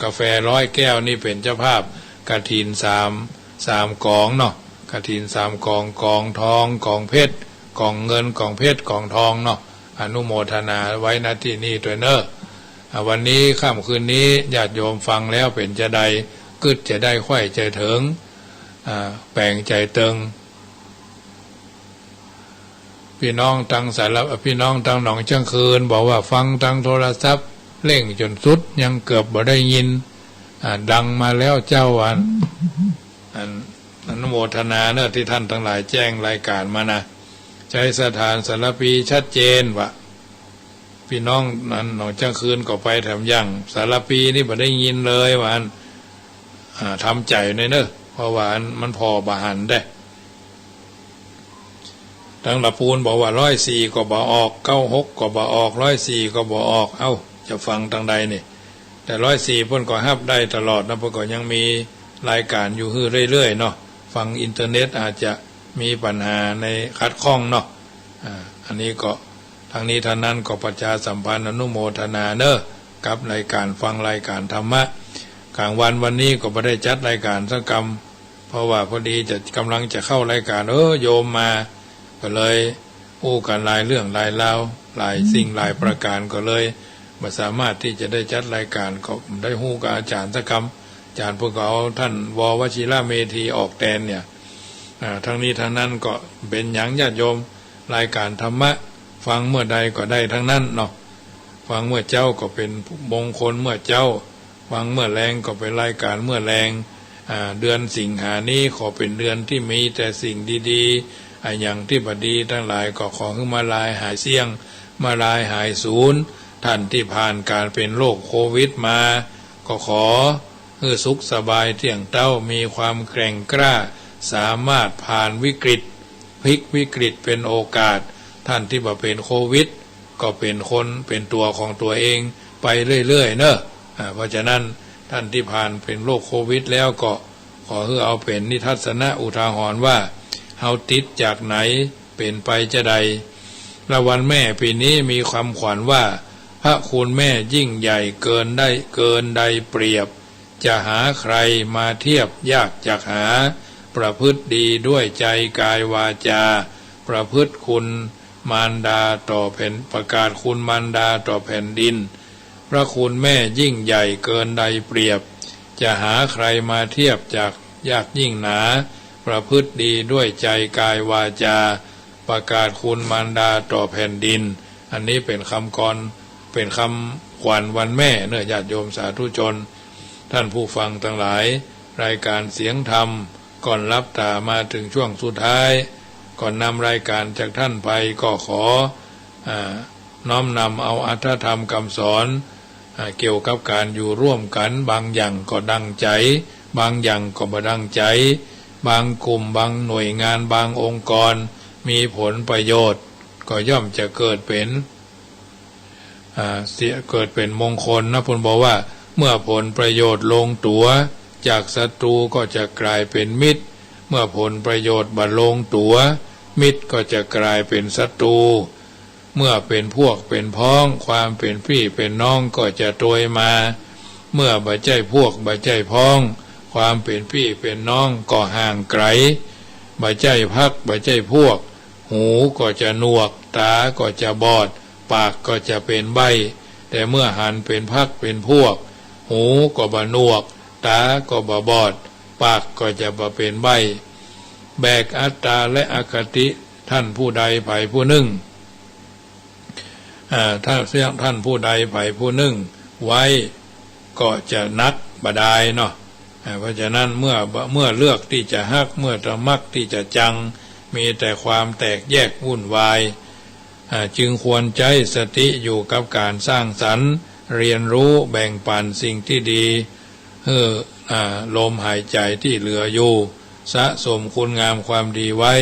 กาแฟ100 แก้วนี่เป็นเจ้าภาพกฐิน3กองเนาะกฐิน3 กองกองทองกองเพชรกองเงินกองเพชรกองทองเนาะอนุโมทนาไว้ณที่นี่ด้วยเนอะวันนี้ค่ำคืนนี้ญาติโยมฟังแล้วเป็นจะได้กึดจะได้ค่อยใจถึงแปลงใจเติงพี่น้องตั้งสารพี่น้องตั้งหนองเชียงคืนบอกว่าฟังตั้งโทรศัพท์เร่งจนสุดยังเกือบบ่ได้ยินดังมาแล้วเจ้าวันอนุโมทนาเนอะที่ท่านทั้งหลายแจ้งรายการมานะใช้สถานสารปีชัดเจนว่าพี่น้องนั้นหนองเชียงคืนก็ไปแถมยังสารปีนี่บ่ได้ยินเลยว่าทำใจในเนอะ เพราะว่ามันพอบาหันได้ทั้งละปูนบอกว่า104ก็บ่ออก96ก็บ่ออก104ก็บ่ออกเอ้าจะฟังทางใดนี่แต่104เพิ่นก็ฮับได้ตลอดนะเพิ่นก็ยังมีรายการอยู่เรื่อยๆเนาะฟังอินเทอร์เน็ตอาจจะมีปัญหาในขัดข้องเนาะอันนี้ก็ทางนี้ท่านนั้นก็ประชาสัมพันธ์อนุโมทนาเนอะกับรายการฟังรายการธรรมะกลางวันนี้ก็ไม่ได้จัดรายการสักกรรมเพราะว่าพอดีจะกำลังจะเข้ารายการโยมมาก็เลยอู้กันหลายเรื่องหลายราวหลายสิ่งหลายประการก็เลยไม่สามารถที่จะได้จัดรายการก็ได้ฮู้กับอาจารย์สักคำอาจารย์พวกเขาท่านววชิระเมธีออกแทนเนี่ยทั้งนี้ทั้งนั้นก็เป็นหยังญาติโยมรายการธรรมะฟังเมื่อใดก็ได้ทั้งนั้นเนาะฟังเมื่อเจ้าก็เป็นมงคลเมื่อเจ้าฟังเมื่อแรงก็เป็นรายการเมื่อแรงเดือนสิงหานี้ขอเป็นเดือนที่มีแต่สิ่งดีๆอย่างที่บดีทั้งหลายก็ขอให้มาลายหายเสี่ยงมาลายหายศูนย์ท่านที่ผ่านการเป็นโรคโควิดมาก็ขอให้สุขสบายเที่ยงเต้ามีความแกร่งกล้าสามารถผ่านวิกฤตพลิกวิกฤตเป็นโอกาสท่านที่บ่เป็นโควิดก็เป็นคนเป็นตัวของตัวเองไปเรื่อยๆเนอะเพราะฉะนั้นท่านที่ผ่านเป็นโรคโควิดแล้วก็ขอให้เอาเป็นนิทัศนะอุทาหรณ์ว่าเฮาติดจากไหนเป็นไปจะใดและวันแม่ปีนี้มีความขวัญว่าพระคุณแม่ยิ่งใหญ่เกินใดเปรียบจะหาใครมาเทียบยากจักหาประพฤติดีด้วยใจกายวาจาประพฤติคุณมารดาต่อแผ่นประกาศคุณมารดาต่อแผ่นดินพระคุณแม่ยิ่งใหญ่เกินใดเปรียบจะหาใครมาเทียบจากยากยิ่งหนาประพฤติดีด้วยใจกายวาจาประกาศคุณมารดาต่อแผ่นดินอันนี้เป็นคำกรเป็นคำขวัญวันแม่เนื้อญาติโยมสาธุชนท่านผู้ฟังทั้งหลายรายการเสียงธรรมก่อนรับตามาถึงช่วงสุดท้ายก่อนนำรายการจากท่านไปก็ขอน้อมนำเอาอรรถธรรมคำสอนเกี่ยวกับการอยู่ร่วมกันบางอย่างก็ดังใจบางอย่างก็บ่ดังใจบางกลุ่มบางหน่วยงานบางองค์กรมีผลประโยชน์ก็ย่อมจะเกิดเป็นเกิดเป็นมงคลนะผมบอกว่าเมื่อผลประโยชน์ลงตัวจากศัตรูก็จะกลายเป็นมิตรเมื่อผลประโยชน์บ่ลงตัวมิตรก็จะกลายเป็นศัตรูเมื่อเป็นพวกเป็นพ้องความเป็นพี่เป็นน้องก็จะโดยมาเมื่อบ่ใจพวกบ่ใจพ้องความเป็นพี่เป็นน้องก็ห่างไกลบ่ใจพักบ่ใจพวกหูก็จะหนวกตาก็จะบอดปากก็จะเป็นใบแต่เมื่อหันเป็นพักเป็นพวกหูก็บ่หนวกตาก็บ่บอดปากก็จะบ่เป็นใบแบกอัตตาและอคติท่านผู้ใดไผผู้หนึ่งถ้าเสียงท่านผู้ใดไผผู้หนึ่งไว้ก็จะนักบดายเนาะเพราะฉะนั้นเมื่อเลือกที่จะฮักเมื่อจะมักที่จะจังมีแต่ความแตกแยกวุ่นวายจึงควรใจสติอยู่กับการสร้างสรรค์เรียนรู้แบ่งปันสิ่งที่ดีลมหายใจที่เหลืออยู่สะสมคุณงามความดีไว้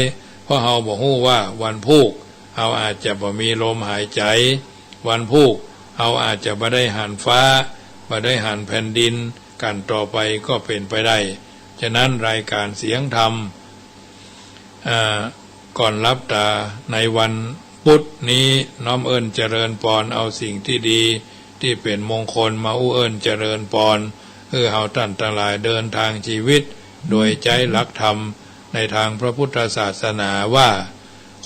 เพราะเฮาบ่ฮู้ว่าวันพุกเฮาอาจจะบ่มีลมหายใจวันพุกเฮาอาจจะบ่ได้หันฟ้าบ่ได้หันแผ่นดินกันต่อไปก็เป็นไปได้ฉะนั้นรายการเสียงธรรมก่อนรับตาในวันพุธนี้น้อมเอิ้นเจริญปอนเอาสิ่งที่ดีที่เป็นมงคลมาอู้เอิ้นเจริญปอนเพื่อเฮาท่านทั้งหลายเดินทางชีวิตโดยใจหลักธรรมในทางพระพุทธศาสนาว่า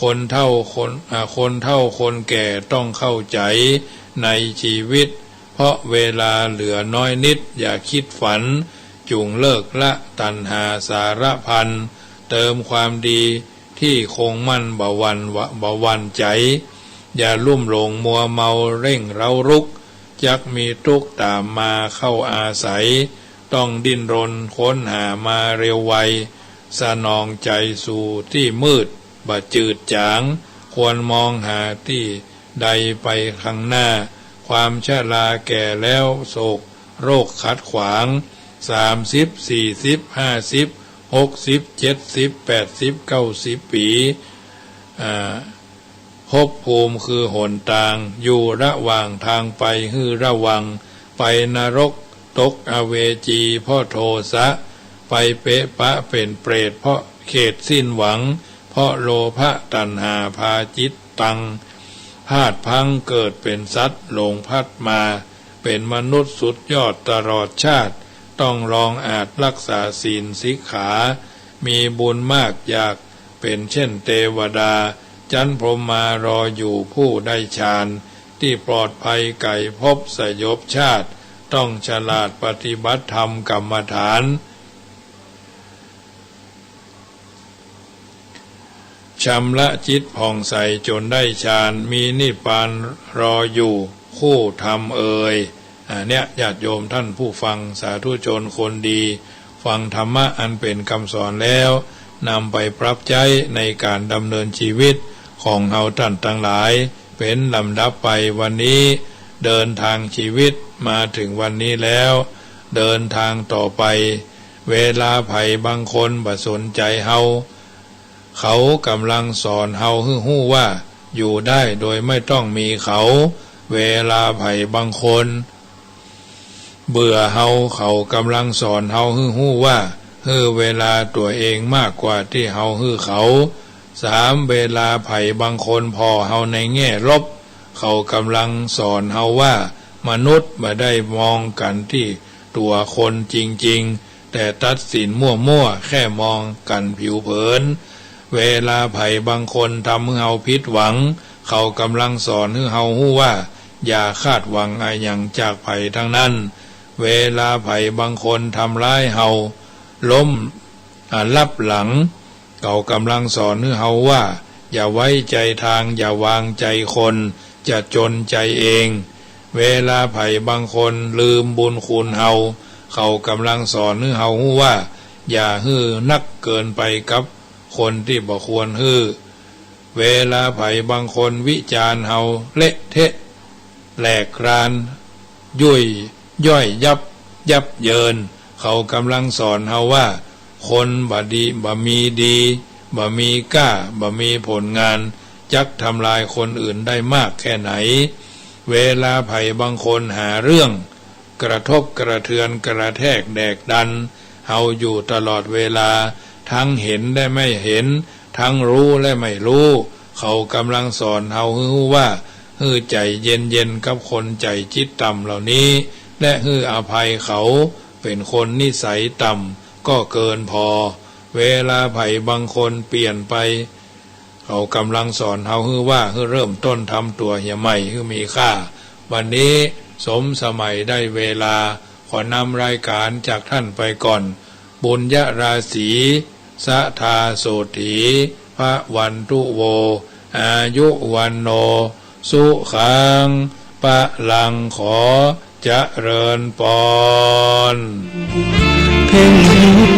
คนเฒ่าคนแก่ต้องเข้าใจในชีวิตเพราะเวลาเหลือน้อยนิดอย่าคิดฝันจุงเลิกละตัณหาสารพันเติมความดีที่คงมั่นบ่หวั่นใจอย่าลุ่มหลงมัวเมาเร่งเร้ารุกจักมีทุกข์ตามมาเข้าอาศัยต้องดิ้นรนค้นหามาเร็วไวสนองใจสู่ที่มืดบ่จืดจางควรมองหาที่ใดไปข้างหน้าความชราแก่แล้วโศกโรคขัดขวาง30 40 50 60 70 80 90 ปีภพภูมิคือหนทางอยู่ระหว่างทางไปฮือระวังไปนรกตกอเวจีเพราะโทสะไปเปะปะเป็นเปรตเพราะเขตสิ้นหวังเพราะโลภะตัณหาพาจิตตังพาดพังเกิดเป็นสัตว์หลงพัดมาเป็นมนุษย์สุดยอดตลอดชาติต้องลองอาจรักษาศีลสิกขามีบุญมากอยากเป็นเช่นเทวดาจันพรหมมารออยู่ผู้ได้ฌานที่ปลอดภัยไก่พบสยบชาติต้องฉลาดปฏิบัติธรรมกรรมฐานชำระจิตผ่องใสจนได้ฌานมีนิพพานรออยู่คู่ธรรมเอ่ยเนี่ยญาติโยมท่านผู้ฟังสาธุชนคนดีฟังธรรมะอันเป็นคำสอนแล้วนำไปปรับใช้ในการดำเนินชีวิตของเฮาท่านทั้งหลายเป็นลำดับไปวันนี้เดินทางชีวิตมาถึงวันนี้แล้วเดินทางต่อไปเวลาไผบางคนบ่สนใจเฮาเขากำลังสอนเฮาให้ฮู้ว่าอยู่ได้โดยไม่ต้องมีเขาเวลาไผบางคนเบื่อเฮาเขากำลังสอนเฮาให้ฮู้ว่าเวลาตัวเองมากกว่าที่เฮาเขา3เวลาไผบางคนพอเฮาในแง่ลบเขากำลังสอนเฮาว่ามนุษย์บ่ได้มองกันที่ตัวคนจริงๆแต่ตัดสินมั่วๆแค่มองกันผิวเผินเวลาไผบางคนทำให้เฮาผิดหวังเขากำลังสอนให้เฮาฮู้ว่าอย่าคาดหวังอะไรอย่างจากไผทั้งนั้นเวลาไผบางคนทำร้ายเฮาล้มลับหลังเขากำลังสอนให้เฮาว่าอย่าไว้ใจทางอย่าวางใจคนจะจนใจเองเวลาไผบางคนลืมบุญคุณเฮาเขากำลังสอนให้เฮาว่าอย่าฮื้อนักเกินไปกับคนที่บ่ควรฮื้อเวลาไผบางคนวิจารณ์เฮาเละเทะแหลกรานย่อยยับเยินเขากำลังสอนเฮาว่าคนบ่ดีบ่มีดีบ่มีกล้าบ่มีผลงานจักทำลายคนอื่นได้มากแค่ไหนเวลาไผบางคนหาเรื่องกระทบกระเทือนกระแทกแดกดันเฮาอยู่ตลอดเวลาทั้งเห็นและไม่เห็นทั้งรู้และไม่รู้เขากำลังสอนเฮาว่าใจเย็นๆกับคนใจจิตต่ำเหล่านี้และอภัยเขาเป็นคนนิสัยต่ำก็เกินพอเวลาไผบางคนเปลี่ยนไปเขากำลังสอนเฮาว่าเริ่มต้นทำตัวใหม่มีค่าวันนี้สมสมัยได้เวลาขอนำรายการจากท่านไปก่อนบุญญราศีสะทาโสถีพระวันตุโวอายุวันโนสุขังปะลังขอเจริญปอน เพ่ง